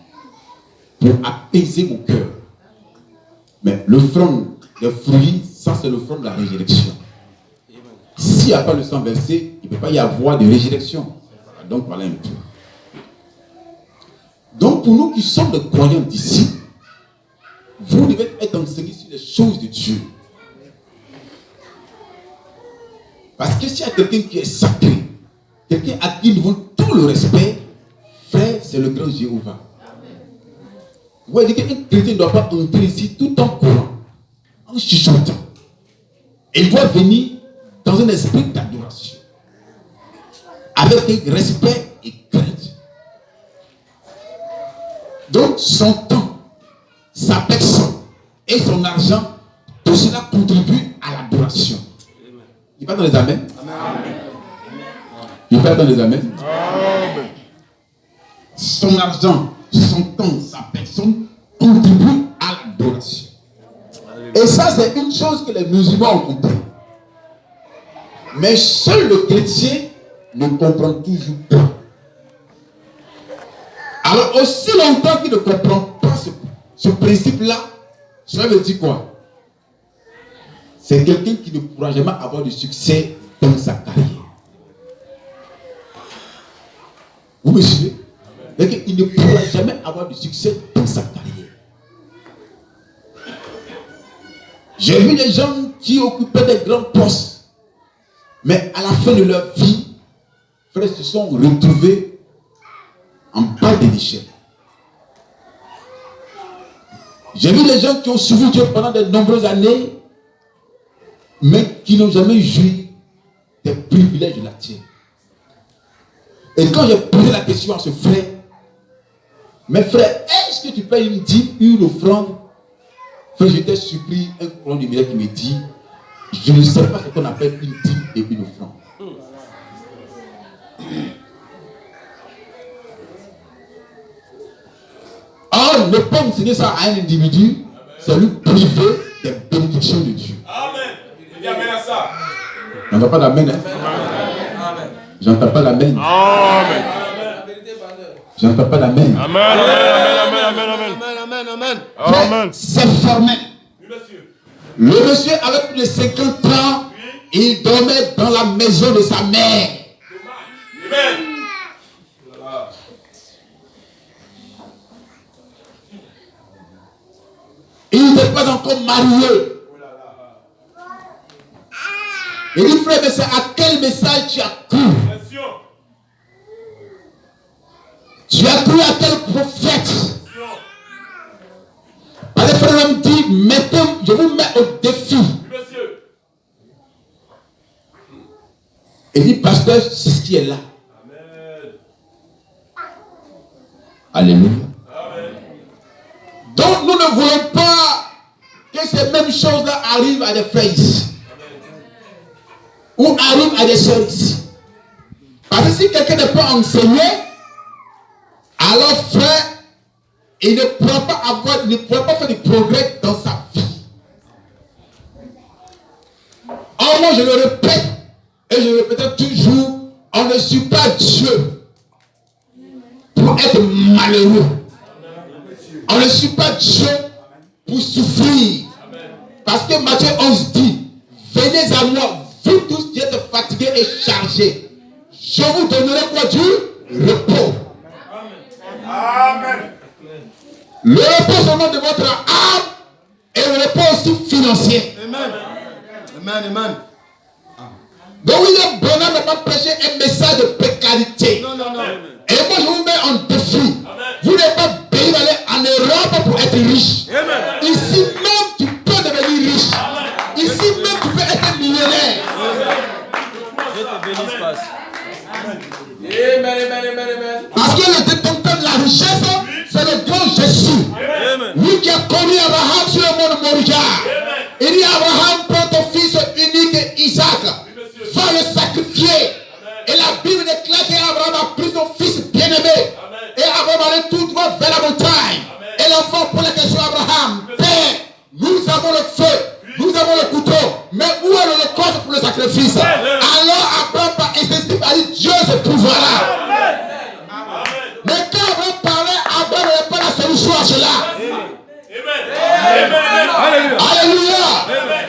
Pour apaiser mon cœur. Mais l'offrande des fruits, ça c'est l'offrande de la résurrection. S'il n'y a pas le sang versé, il ne peut pas y avoir de résurrection. Donc voilà un peu. Donc pour nous qui sommes des croyants d'ici, vous devez être enseignés sur les choses de Dieu. Parce que s'il y a quelqu'un qui est sacré, quelqu'un à qui nous devons tout le respect, frère, c'est le grand Jéhovah. Vous voyez qu'un chrétien ne doit pas entrer ici tout en courant, en chuchotant. Il doit venir dans un esprit d'adoration, avec respect et crainte. Donc son temps, sa personne et son argent, tout cela contribue à l'adoration. Il part dans les amens. Il part dans les amens. Son argent, son temps, sa personne contribue à l'adoration. Et ça, c'est une chose que les musulmans ont compris. Mais seul le chrétien ne comprend toujours pas. Alors, aussi longtemps qu'il ne comprend pas ce principe-là, cela veut dire quoi? C'est quelqu'un qui ne pourra jamais avoir de succès dans sa carrière. Vous me suivez? Il ne pourra jamais avoir de succès dans sa carrière. J'ai vu des gens qui occupaient des grands postes, mais à la fin de leur vie, frères, se sont retrouvés en bas de l'échelle. J'ai vu des gens qui ont suivi Dieu pendant de nombreuses années, mais qui n'ont jamais joui des privilèges de la terre. Et quand j'ai posé la question à ce frère, mes frères, est-ce que tu payes une dîme, une offrande? Frère, j'étais surpris, un courant du milieu qui me dit, je ne sais pas ce qu'on appelle une dîme et une offrande. Or, ne pas enseigner ça à un individu, c'est lui priver des bénédictions de Dieu. Amen. Il amène à ça. J'entends pas l'amen. Hein? J'entends pas l'amen. Amen. J'entends pas l'amen. Amen. Amen. C'est formel. Le monsieur avait plus de 50 ans, il dormait dans la maison de sa mère. Il n'était pas encore marié. Il dit, frère, mais c'est à quel message tu as cru? Tu as cru à quel prophète? Parce que le frère me dit, maintenant, je vous mets au défi. Il dit, pasteur, c'est ce qui est là. Amen. Alléluia. Amen. Donc, nous ne voulons pas que ces mêmes choses-là arrivent à des frères ici. Ou arrivent à des sœurs ici. Parce que si quelqu'un ne peut enseigner, alors frère, il ne pourra pas faire du progrès dans sa vie. Or, moi, je le répète, et je le répète toujours, on ne suit pas Dieu pour être malheureux. On ne suit pas Dieu pour souffrir. Parce que Matthieu 11 dit, venez à moi, vous tous qui êtes fatigués et chargés. Je vous donnerai quoi? Du repos. Amen. Le repos seulement de votre âme et le repos aussi financier. Amen. Amen. Amen. Donc William Branham n'a pas prêché un message de précarité. Non. Et moi je vous mets en défi. Amen. Vous n'êtes pas béni d'aller en Europe pour être riche. Amen. Ici même tu peux devenir riche. Amen. Ici même tu peux être millionnaire. Je te bénisse pas. Parce que le détenteur de la richesse, c'est le grand Jésus. Amen. Lui qui a connu Abraham sur le mont Moriah. Il dit, Abraham, prends ton fils unique Isaac, va le sacrifier. Amen. Et la Bible déclare qu'Abraham a pris son fils bien-aimé. Et Abraham allait tout droit vers la montagne. Amen. Et l'enfant pour la question Abraham, Père, nous avons le feu, nous avons le couteau, mais où est l'holocauste pour le sacrifice? Amen. Alors Abraham par instinct a dit, Dieu se trouvera là. Mais quand Abraham parlait, Abraham n'avait pas la solution à cela. Amen. Alléluia.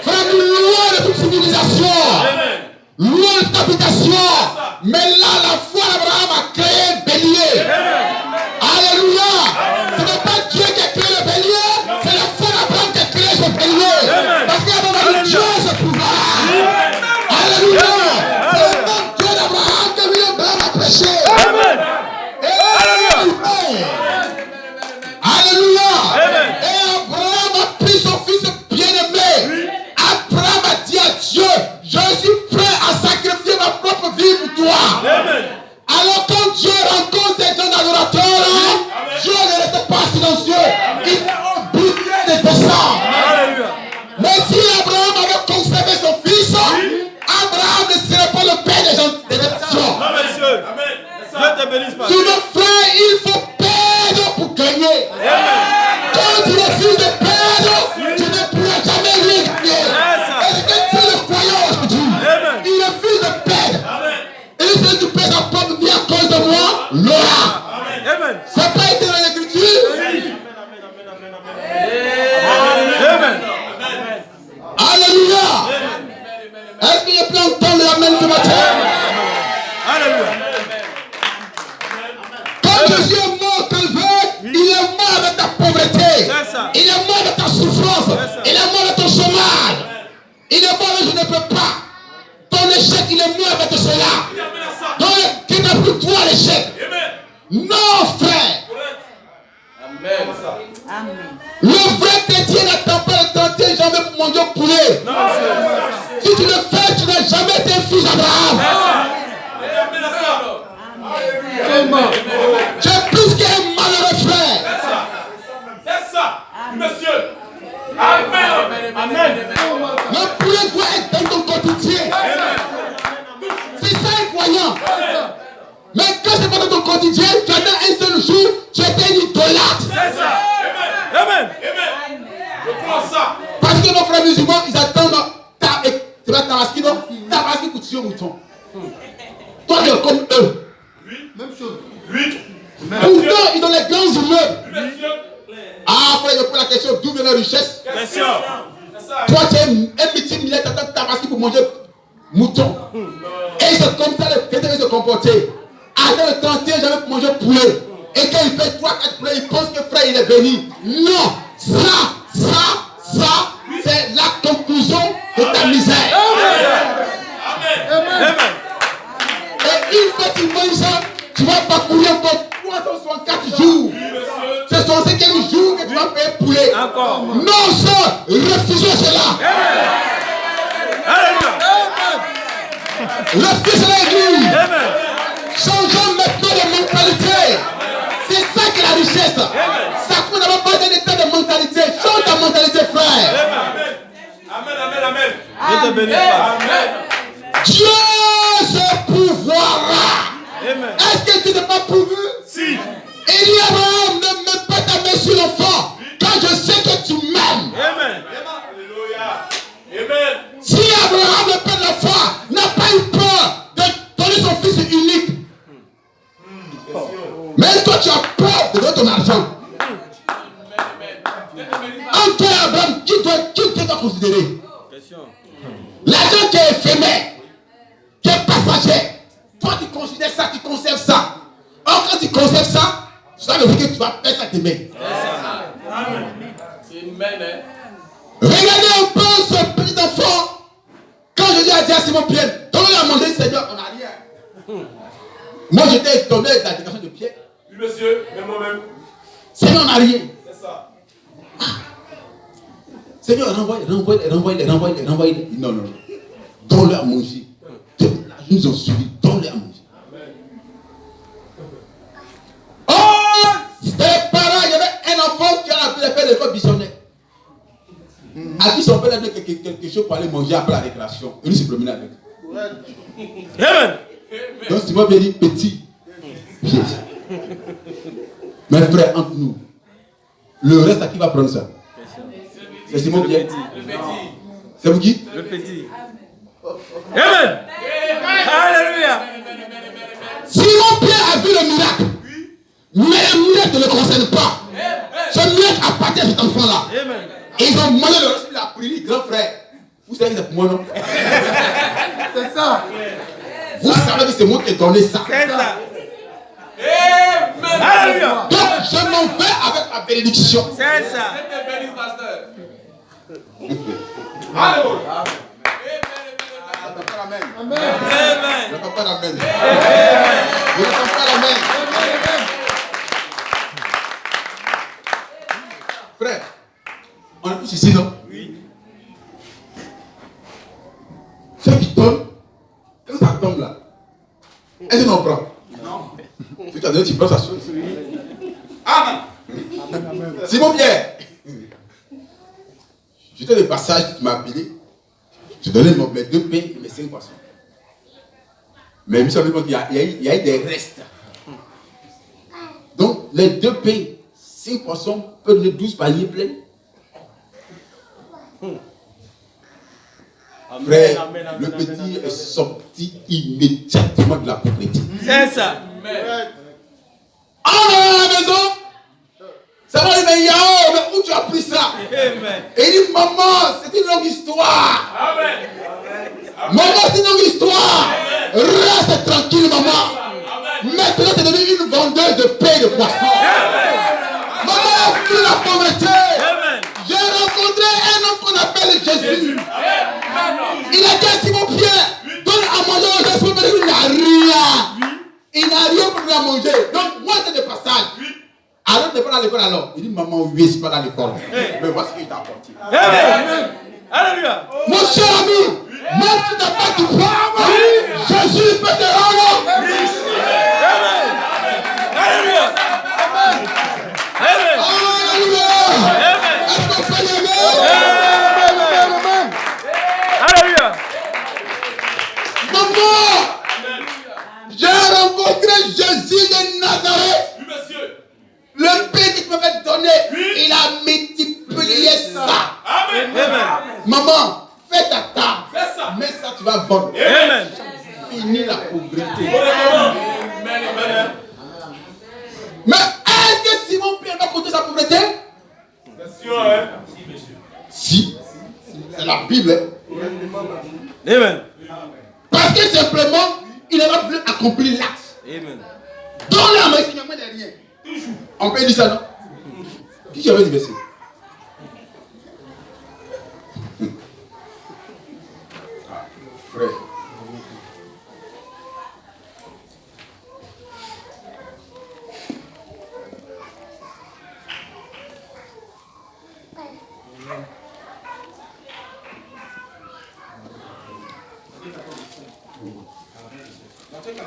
Frère, nous louons de toute civilisation. Louons de toute habitation. Mais là, la foi d'Abraham a créé un bélier. Alléluia. Ce n'est pas Dieu qui a créé le bélier, c'est la foi d'Abraham qui a créé ce bélier. Parce qu'Abraham a dit, Dieu se trouvera. Alléluia. C'est le même Dieu d'Abraham que William Branham a prêché. Amen. Alléluia. Et Abraham a pris son fils bien-aimé. Abraham a dit à Dieu, je suis prêt à sacrifier ma propre vie pour toi. Alors quand Dieu rencontre ces gens adorateurs, Dieu ne reste pas silencieux. Il est obligé de descendre. Mais si Abraham avait conservé son fils, Abraham ne serait pas le père des gens des nations. Sur nos frères, il faut perdre pour gagner. Quand tu refuses de perdre, tu ne pourras jamais rien gagner. Est-ce que tu le croyant aujourd'hui? Il refuse de perdre. Et si tu perds sa propre vie à cause de moi, l'aura. Ça n'a pas été dans l'écriture? Alléluia. Est-ce que je peux entendre l'amen ce matin? Alléluia. Quand Jésus est mort au calvaire, il est mort avec ta pauvreté. Il est mort avec ta souffrance. Il est mort avec ton chômage. Il est mort avec je ne peux pas. Ton échec, il est mort avec cela. Donc, qui n'a plus toi l'échec? Non, frère. Amen. Le vrai chrétien n'attend pas le 31 janvier pour manger au poulet. Si tu le fais, tu n'as jamais été fils d'Abraham. Tu es plus qu'un malheureux frère. C'est ça, monsieur. Amen. Le poulet doit être dans ton quotidien. C'est ça un croyant. Mais quand c'est pas dans ton quotidien, tu attends un seul jour, tu étais un idolâtre. C'est ça. Amen. Je crois ça. Parce que nos frères musulmans, ils attendent Tabaski pour tuer un mouton. Toi, tu es comme eux. Oui. Même chose. Oui. Pourtant, ils ont les grands immeubles. Ah, frère, je pose la question, d'où vient la richesse? Question. Toi, tu es un petit millier, tu attends Tabaski pour manger mouton. Et c'est comme ça que les chrétiens se comporter. attend le 31 janvier pour manger poulet. Et quand il fait 3-4 poulets, il pense que frère il est béni. Non, ça, c'est la conclusion de ta misère. Amen. Et une fois que tu manges ça, tu vas parcourir encore 364 jours. Ce sont ces quelques jours que tu vas faire poulet. Encore. Non, ça, refusez cela. Refusez cela, église. Changeons maintenant de mentalité. C'est ça qui est la richesse. Ça qu'on n'a pas d'un état de mentalité. Change ta mentalité, frère. Amen. Je te bénis. Dieu se pourvoira. Amen. Est-ce que tu n'es pas pourvu? Si. Il dit Abraham, ne mets pas ta main sur l'enfant, quand je sais que tu m'aimes. Amen. Si Abraham, le père de la foi, n'a pas eu peur de donner son fils unique, mais toi tu as peur de donner ton argent. En toi, Abraham, qui doit considérer? L'argent qui est éphémère, qui est passager. Toi tu considères ça, tu conserves ça. Or quand tu conserves ça, ça veut dire que tu vas perdre ça tes mains. Regardez un peu ce petit enfant. Quand je dis à Simon Pierre, donne-lui à manger, Seigneur, on n'a rien. Moi j'étais étonné de la déclaration de Pierre. Oui, monsieur, mais moi-même. Seigneur, on n'a rien. C'est ça. Seigneur, renvoie-les. Non. Donne-le à manger. Ils nous ont suivis. Donne-le à manger. Oh, c'était pareil. Il y avait un enfant qui a fait l'école missionnaire. À qui son père a donné quelque chose pour aller manger après la récréation. Et lui se promenait avec. Amen. Donc Simon bien dit petit. Piège. Mes frères, entre nous, le reste à qui va prendre ça? C'est Simon Pierre. C'est vous qui? Le petit. Amen. Alléluia. Simon Pierre a vu le miracle. Mais le miracle ne le concerne pas. Ce miracle appartient à cet enfant-là. Amen. Et ils ont demandé le reste, il a pris, grand frère. Vous savez que c'est pour moi, non? C'est ça. Vous savez que c'est moi qui ai donné ça. C'est ça. Alléluia. Donc je m'en vais avec ma bénédiction. C'est ça. Alléluia. Amen. Amen. Je n'entends pas l'amen. Je n'entends pas l'amen. Frère, on est tous ici, non? Oui. Ceux qui tombent, quand ça tombe là, est-ce qu'on prend? Non. Si tu as donné, tu prends sa chose. Amen. Simon Pierre. J'étais de passage, tu m'as appelé. Je donnais mes 2 pains et mes 5 poissons. Mais il savait qu'il y a eu des restes. Donc, les 2 pains, 5 poissons peuvent donner 12 paniers pleins. Frère, le petit est sorti immédiatement de la pauvreté. C'est ça. En allant à la maison, ça va dire, mais Yao, mais où tu as pris ça? Amen. Et il dit, maman, c'est une longue histoire. Amen. Maman, c'est une longue histoire. Reste tranquille, maman. Maintenant, tu es devenue une vendeuse de pain et de poissons. Maman a fui la pauvreté. J'ai rencontré un homme qu'on appelle Jésus. Il a dit à Simon Pierre, donne à manger aux gens, il n'a rien. Il n'a rien pour lui à manger. Donc, moi, c'est des passages. Alors, tu n'es pas à l'école alors. Il dit, maman, oui, je ne suis pas à l'école. Mais voici ce qu'il t'a apporté. Amen. Alléluia. Mon cher ami, même si tu n'as pas du poids, Jésus peut te rendre. Amen. Alléluia. Amen. Alléluia. Est-ce qu'on peut l'aimer? Alléluia. Maman, j'ai rencontré Jésus de Nazareth. Oui, monsieur. Le pain que tu m'avais donné, il a multiplié ça. Amen. Amen. Maman, fais ta table. Fais ça. Mais ça, tu vas vendre. Amen. Finis la pauvreté. Amen. Mais est-ce que Simon Pierre va compter sa pauvreté? C'est sûr, hein? Si. C'est la Bible. Hein? Amen. Parce que simplement, il n'a pas pu accomplir l'acte. Amen. moi de rien. On peut dire ça, non? Qui avait dit verset? Ah, frère.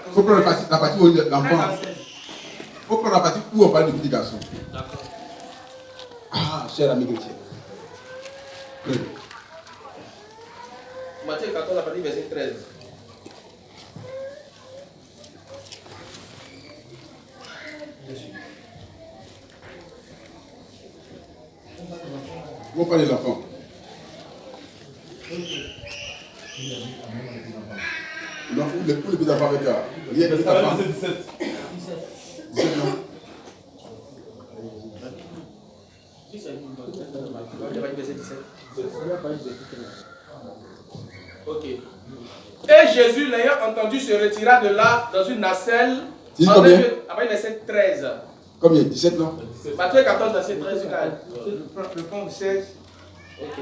Il faut prendre la partie où l'enfant. Il faut prendre la partie où on parle de petits garçons. Ah, cher ami chrétien. Matthieu 14, la partie verset 13. On parle des enfants. Donc, pour les petits enfants avec toi. Il y a des petits enfants. 17. 17 non. Ok. Et Jésus, l'ayant entendu, se retira de là dans une nacelle. Tu dis combien? Après verset 13. Combien? 17 non? Matthieu 14, verset 13. Le fond 16. Ok.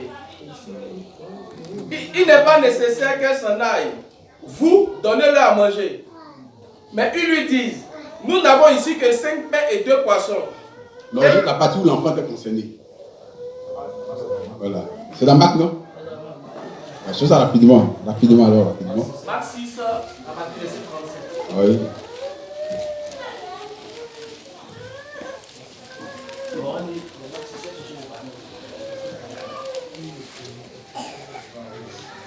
Il n'est pas nécessaire qu'elle s'en aille. Vous, donnez-leur à manger. Mais ils lui disent, nous n'avons ici que 5 pains et 2 poissons. Non, juste la partie où l'enfant est concerné. Voilà. C'est dans Marc, non? Je fais ça rapidement. Rapidement alors, rapidement. Marc 6, à partir du verset 37. Oui.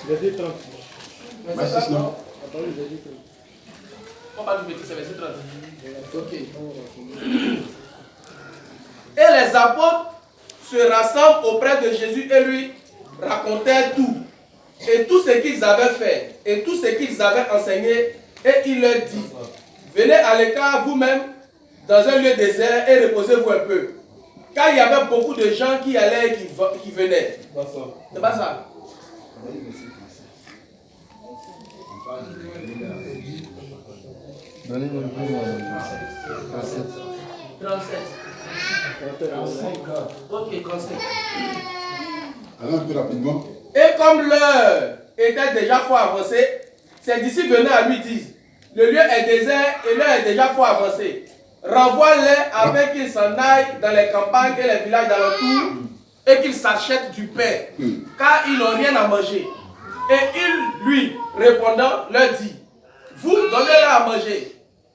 Verset 30. Marc 6, non? On parle du petit, c'est verset 30. Ok. Et les apôtres se rassemblent auprès de Jésus et lui racontèrent tout. Et tout ce qu'ils avaient fait, et tout ce qu'ils avaient enseigné, et il leur dit, venez à l'écart vous-même dans un lieu désert et reposez-vous un peu. Car il y avait beaucoup de gens qui allaient et qui venaient. C'est pas ça. Donnez-moi le bon. 37. Ok, 37. Allons un peu rapidement. Et comme l'heure était déjà fort avancée, ses disciples venaient à lui dire, le lieu est désert et l'heure est déjà fort avancée. Renvoie-les afin qu'ils s'en aillent dans les campagnes et les villages d'alentour et qu'ils s'achètent du pain, car ils n'ont rien à manger. Et il, lui, répondant, leur dit, vous donnez-leur à manger.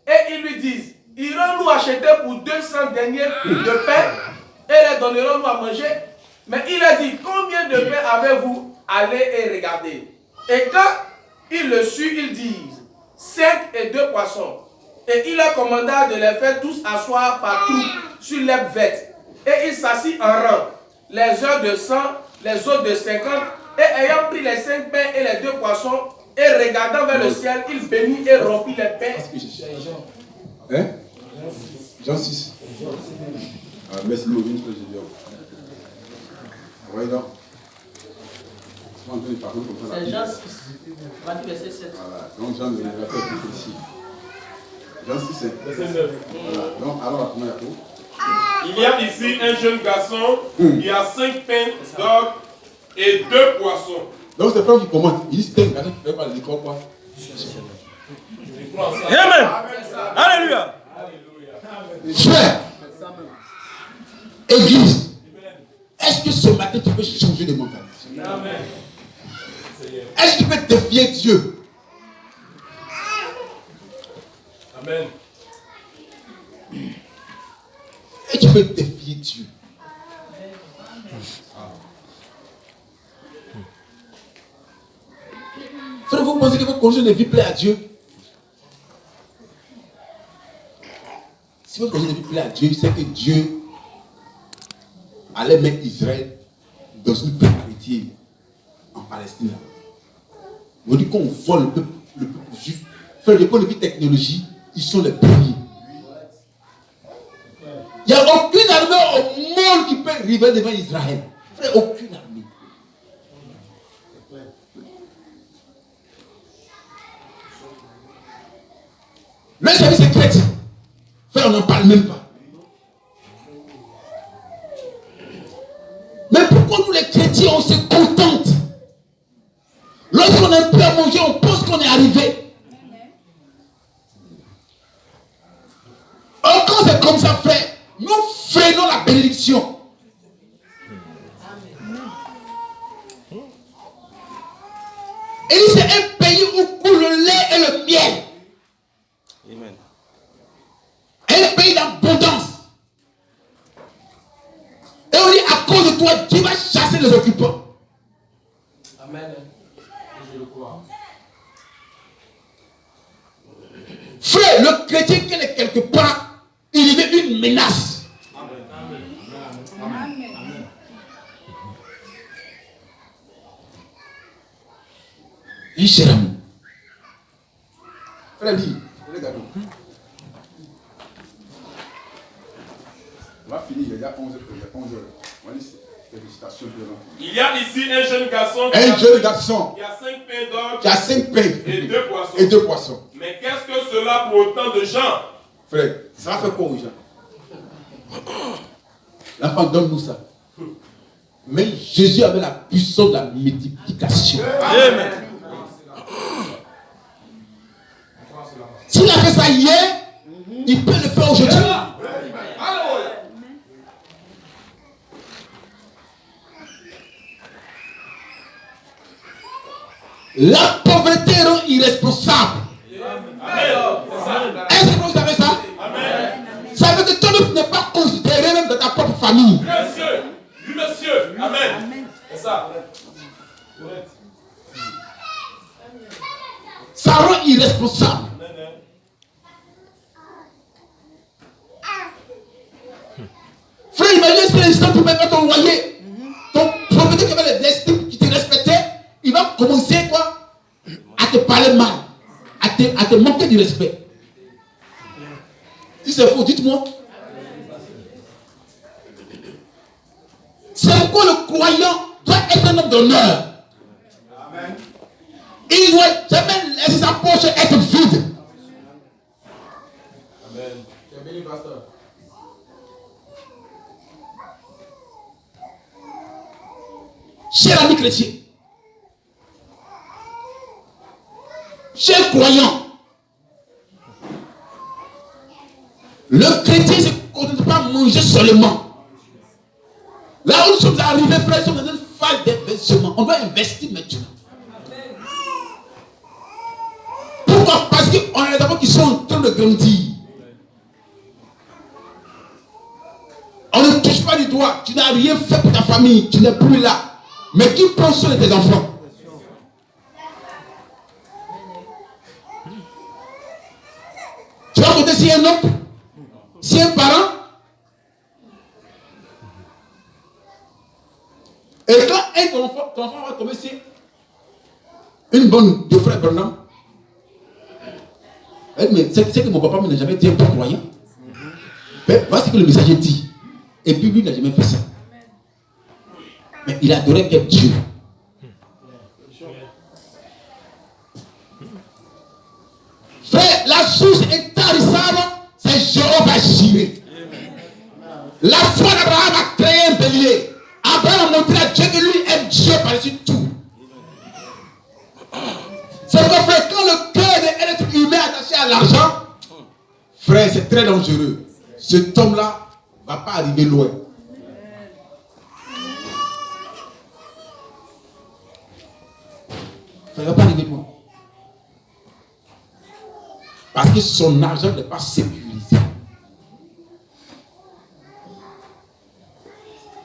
Et ils lui disent, irons-nous acheter pour 200 deniers de pain et les donnerons-nous à manger? Mais il a dit, combien de pain avez-vous? Allez et regardez. Et quand ils le surent, ils disent, 5 et 2 poissons. Et il leur commanda de les faire tous asseoir par troupe sur les bêtes. Et il s'assit en rang, les uns de 100, les autres de 50. Et ayant pris les 5 pains et les 2 poissons, et regardant vers le ciel, il bénit et rompit les pains. Hein? Jean 6. Ah, merci pour une chose, je dis. Oui, non. C'est Jean 6, verset 7. Voilà, donc Jean le révélateur plus ici. Jean 6, Verset 9. voilà. Donc, alors la première tour. Il y a ici un jeune garçon qui a 5 pains d'or et 2 poissons. Donc, c'est frère qui commente. Il dit c'était un garçon qui fait par l'école, quoi. Amen. Alléluia. Frère, Église, est-ce que ce matin tu peux changer de mentalité? Amen. Est-ce que tu peux défier Dieu? Amen. Et tu peux défier Dieu. Frère, vous pensez que votre conjoint de vie plaît à Dieu? Si votre conjoint de vie plaît à Dieu, c'est que Dieu allait mettre Israël dans une précarité en Palestine. On dit qu'on vole le peuple juif. Frère, du point de vue technologie, ils sont les premiers. Il n'y a aucune armée au monde qui peut arriver devant Israël. Frère, aucune armée. Le service secret Frère, on n'en parle même pas. Mais pourquoi nous les chrétiens, on se contente? Lorsqu'on a un peu à manger, on pense qu'on est arrivé. Or, quand c'est comme ça, frère, nous freinons la bénédiction. Et c'est un pays où coule le lait et le miel. Amen. Un pays d'abondance. Et on dit, à cause de toi, Dieu va chasser les occupants. Amen. Je le crois. Frère, le chrétien qui est quelque part, il y avait une menace. Amen. Il cher amour. Frère, dis, regardez. On va finir, il y a 11 heures. Félicitations. Il y a ici un jeune garçon. Un jeune garçon qui a 5 pains d'or. qui a 5 pains et 2 poissons. Mais qu'est-ce que cela pour autant de gens? Frère, ça va faire quoi aux gens? L'enfant, donne-nous ça. Mais Jésus avait la puissance de la multiplication. Amen. S'il a fait ça hier, il peut le faire aujourd'hui. La pauvreté rend irresponsable. Est-ce que vous savez ça? Ça veut dire que toi, tu n'es pas considéré même dans ta propre famille. Monsieur. Amen. C'est ça. Ça rend irresponsable. Frère, imagine si l'instant pour mettre ton loyer. Ton propriétaire qui avait les destins, qui te respectait, il va commencer quoi? À te parler mal, à te manquer du respect. Si c'est faux, dites-moi. C'est pourquoi le croyant doit être un homme d'honneur. Il ne doit jamais laisser sa poche être vide. Amen. Tu es béni, pasteur. Cher ami chrétien, cher croyant, le chrétien ne se contente pas de manger seulement. Là où nous sommes arrivés, frères, nous sommes dans une phase d'investissement. On doit investir maintenant. Pourquoi? Parce qu'on a les enfants qui sont en train de grandir. On ne touche pas du doigt. Tu n'as rien fait pour ta famille. Tu n'es plus là. Mais qui prend soin de tes enfants? Tu vas compter si un homme, si un parent. Et quand ton enfant va tomber sur une bonne de frère Bernard, mais c'est que mon papa n'a jamais été un bon croyant. Mais voici ce que le messager dit. Et puis lui n'a jamais fait ça. Mais il adorait quel Dieu. Frère, la source intarissable, c'est Jéhovah Jireh. La foi d'Abraham a créé un bélier. Abraham a montré à Dieu que lui aime Dieu par-dessus tout. C'est pourquoi, frère, quand le cœur de l'être humain est attaché à l'argent, frère, c'est très dangereux. Cet homme-là ne va pas arriver loin. Ça ne va pas arriver loin. Parce que son argent n'est pas sécurisé.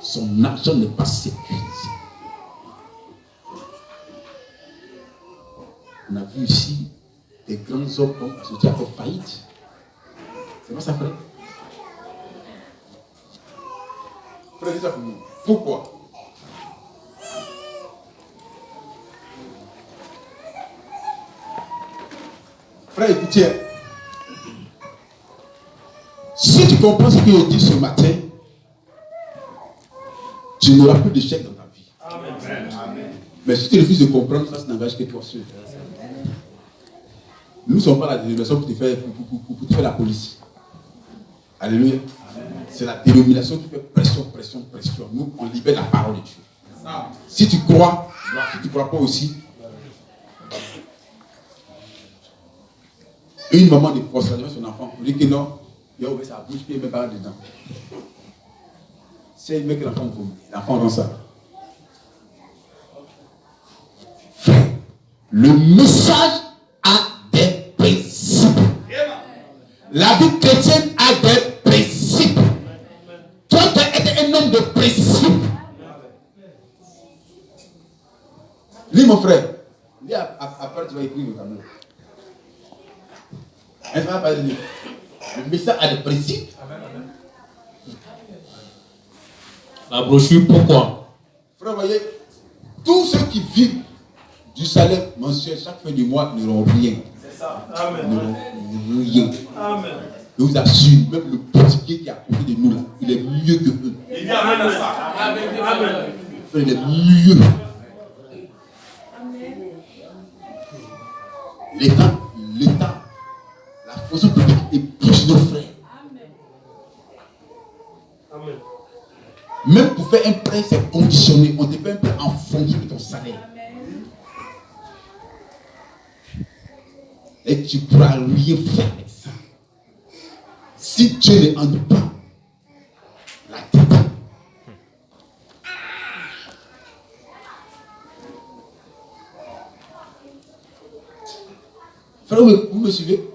Son argent n'est pas sécurisé. On a vu ici des grands hommes comme qui ont fait faillite. C'est pas ça, frère? Frère, dis ça pour nous. Pourquoi? Frère, écoutez. Si tu comprends ce que je dis ce matin, tu n'auras plus d'échec dans ta vie. Amen. Mais si tu refuses de comprendre, ça n'engage que toi seul. Nous ne sommes pas là de pour te faire la police. Alléluia. C'est la dénomination qui fait pression, pression, pression. Nous, on libère la parole de Dieu. Si tu crois, si tu ne crois pas aussi, une maman de frustration son enfant, pour dire que non, il a ouvert sa bouche, puis il met pas dedans. Si il met que l'enfant vomit, l'enfant rend ça. Frère, le message a des principes. La vie chrétienne a des principes. Toi, tu as été un homme de principes. Lis mon frère. Lis après, tu vas écrire le camion. Le message a des principes. La brochure, pourquoi? Frère, voyez, tous ceux qui vivent du salaire mensuel chaque fin du mois n'auront rien. C'est ça. Amen. N'auront rien. Amen. Je vous assure, même le boutiquier qui est à côté de nous là, il est mieux que eux. Il dit amen à ça. Amen. Amen. Frère, il est mieux. L'État, la fonction publique épouse nos frères. Amen. Même pour faire un prêt, c'est conditionné. On te fait un prêt en fonction de ton salaire. Et tu ne pourras rien faire avec ça. Si Dieu ne entre pas, la tête. Frère, vous me suivez?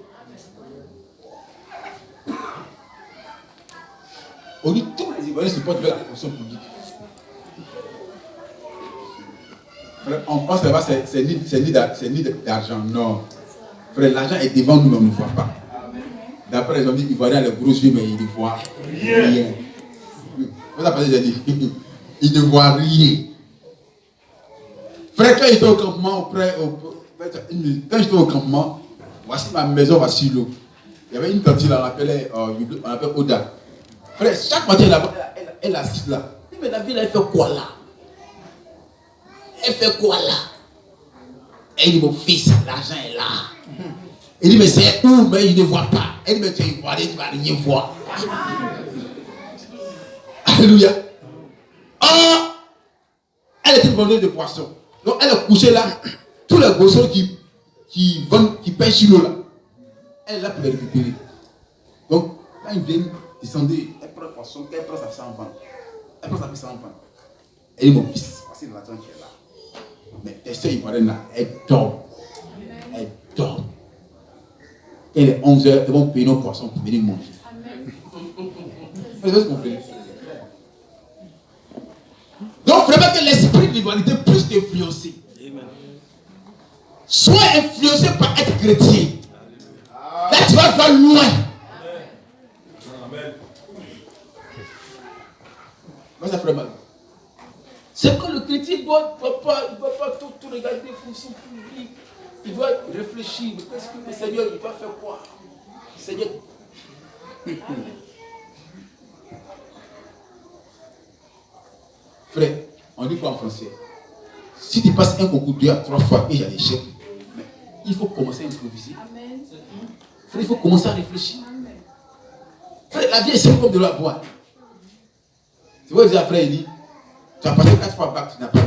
On dit tous les Ivoiriens supportent la fonction publique. Frère, on pense là-bas, c'est ni d'argent. Non. Frère, l'argent est devant nous, mais on ne voit pas. D'après les hommes, ils voient les gros yeux, mais ils ne voient rien. Vous avez dit, ils ne voient rien. Frère, quand j'étais au campement, quand j'étais au campement, voici ma maison, voici l'eau. Il y avait une cantine, on appelle Oda. Frère, chaque matin, elle assise là. Il dit, mais la ville, elle fait quoi là? Elle fait quoi là? Elle dit, mon fils, l'argent est là. Il dit, mais c'est où? Mais il ne voit pas. Elle dit, mais tu es ivoirien, tu ne vas rien voir. Alléluia. Oh! Elle était vendeuse de poissons. Donc elle est couchée là. Tous les gossons qui pêchent sur l'eau là, elle est là pour les récupérer. Donc, quand ils viennent descendre, elle prend le poisson, elle prend sa 100 vendre. Elle prend sa 100 vendre. Elle dit, mon fils, voici l'argent qui est là. Mais tes soeurs ivoiriennes là, elles dorment. Elles dorment. Et les 11 heures, elles vont payer nos poissons pour venir manger. Vous avez compris? Donc, vraiment que l'esprit de l'ivoirité puisse t'influencer. Sois influencé par être chrétien. Là, tu vas voir loin. Ça ferait mal. C'est quand le chrétien ne doit pas tout regarder les fonctions publiques. Il doit réfléchir. Mais qu'est-ce que le Seigneur, il va faire quoi? Seigneur. Frère, on dit quoi en français? Si tu passes un concours 2 à 3 fois et il y a des échecs, il faut commencer à improviser. Amen. Frère, il faut commencer à réfléchir. Amen. Frère, la vie est simple comme de l'eau à boire. C'est vrai que après il dit, tu as passé 4 fois bac, tu n'as pas eu.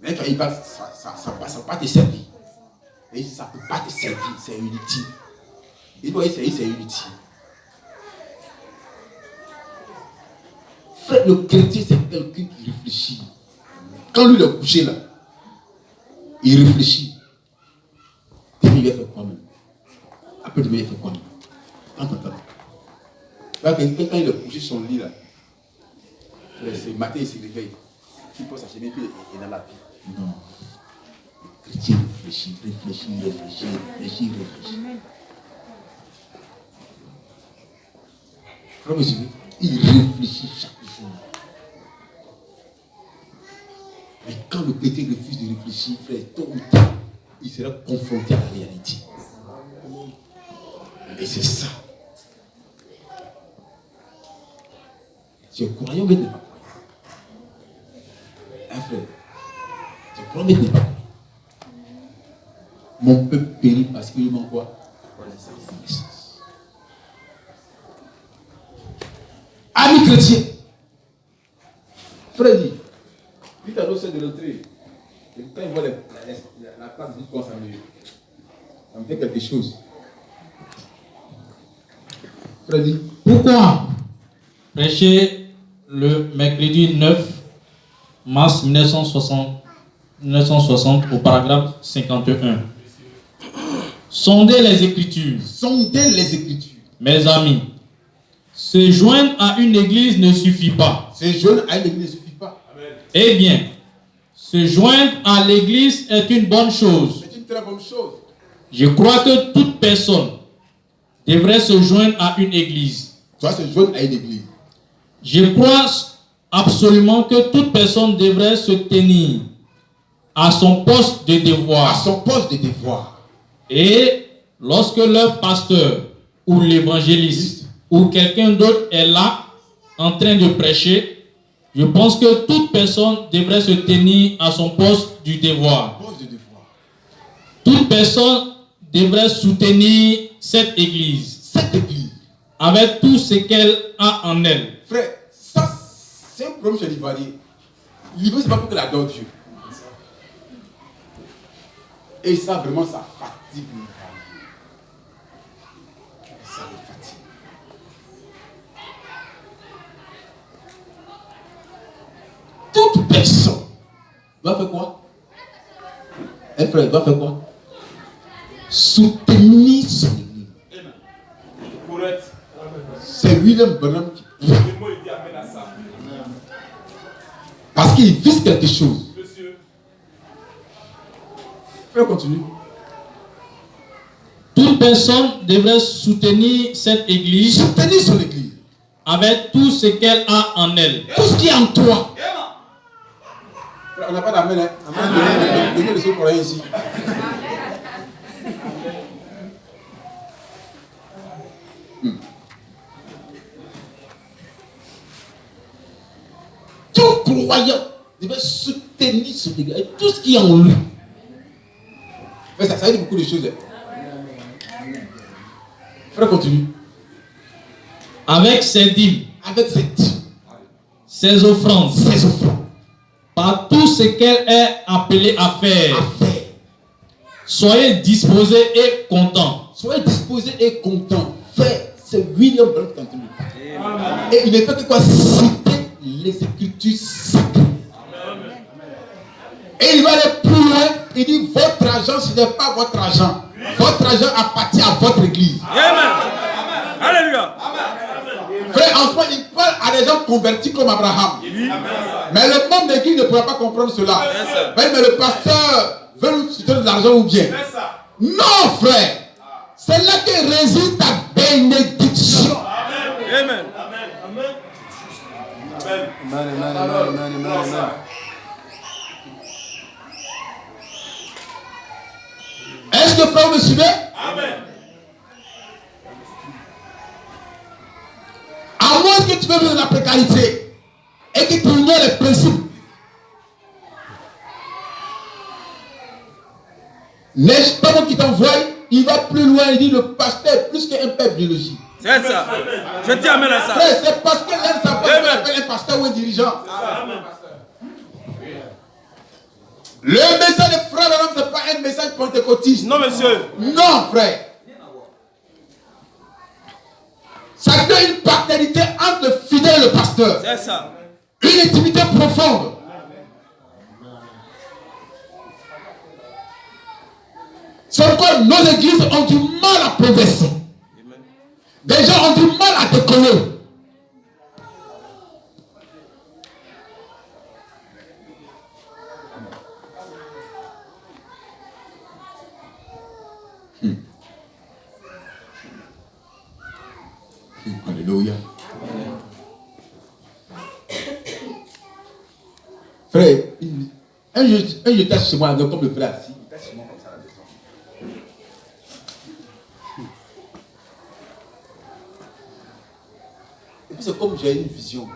Mais quand il bac, ça ne peut pas te servir. Et ça ne peut pas te servir, c'est inutile. Il doit essayer, c'est inutile. Frère, le chrétien, c'est quelqu'un qui réfléchit. Quand lui, il est couché là, il réfléchit. Demain, il va faire quoi même? Après demain, il fait quoi même? Quand il est couché sur son lit là, c'est matin, il se réveille. Il pose sa chemise, puis il est dans la vie. Non. Le chrétien réfléchit. Frère, il réfléchit chaque jour. Mais quand le chrétien refuse de réfléchir, frère, tôt ou tard, il sera confronté à la réalité. Et c'est ça. Tu es croyant, mais tu n'es pas croyant. Hein, frère? Tu es croyant, mais tu n'es pas croyant. Mon peuple périt parce qu'il manque quoi? Connaissance. Amis chrétiens, frère dit, dites à nos sœurs de rentrer. Et quand ils voient la place, ils disent ça me fait quelque chose. Frère dit, Pourquoi prêcher le mercredi 9 mars 1960 au paragraphe 51? Sondez les Écritures. sondez les Écritures. Mes amis, se joindre à une église ne suffit pas. Se joindre à une église ne suffit pas. Eh bien, se joindre à l'église est une bonne chose. C'est une très bonne chose. Je crois que toute personne devrait se joindre à une église. Tu vas se joindre à une église. Je crois absolument que toute personne devrait se tenir à son poste de devoir. À son poste de devoir. Et lorsque leur pasteur ou l'évangéliste ou quelqu'un d'autre est là en train de prêcher, je pense que toute personne devrait se tenir à son poste du devoir. Poste de devoir. Toute personne devrait soutenir cette église Cette église. avec tout ce qu'elle a en elle. Frère, ça c'est un problème chez l'Ivoirien. L'Ivoirien, c'est pas pour qu'elle adore Dieu. Et ça, vraiment, ça fatigue l'Ivoirien. Ça le fatigue. Toute personne doit faire quoi? Un frère doit faire quoi? Soutenir son église. Correct. C'est William Branham qui Le mot il dit amen à ça. parce qu'il vise quelque chose. Monsieur. Frère, continue. Toute personne devrait soutenir cette église Soutenir son église. avec tout ce qu'elle a en elle. Tout ce qui est en toi. Frère, on n'a pas d'amen. Hein? Amen. Donnez le son pour rien ici. Tout croyant devait soutenir son église. Et tout ce qui est en lui. Mais ça veut dire beaucoup de choses. Hein? Frère, continue. Avec ses dîmes, Avec cette ses offrandes, offrandes, par tout ce qu'elle est appelée à faire. à faire. Soyez disposés et contents. Soyez disposés et contents. Frère, c'est William Branham qui continue. Et il ne fait que quoi? Citer les Écritures sacrées. Et il va aller plus loin. Il dit votre argent, ce n'est pas votre argent. Votre argent appartient à votre église. Amen. Alléluia. Frère, en ce moment, il parle à des gens convertis comme Abraham. Mais le membre d'église ne pourra pas comprendre cela. Mais le pasteur veut nous donner de l'argent ou bien. Non, frère. C'est là que réside ta bénédiction. Amen. Est-ce que frère, vous me suivez? Amen. À moins que tu veux vivre dans la précarité et que tu ignores les principes. N'est-ce pas moi qui t'envoie? Il va plus loin, il dit le pasteur est plus qu'un père biologique. C'est ça. Je dis amen à ça. Frère, c'est parce que l'aime sa femme qu'on appelle un pasteur ou un dirigeant. Le message de frère Branham, ce n'est pas un message pentecôtiste. Non, monsieur. Non, frère. Ça crée une paternité entre le fidèle et le pasteur. C'est ça. Une intimité profonde. C'est pourquoi nos églises ont du mal à progresser. Des gens ont du mal à décoller. Alléluia. Frère, un jour j'étais chez moi, comme le frère assis. Il était chez moi comme ça à la maison. Et puis c'est comme j'ai une vision.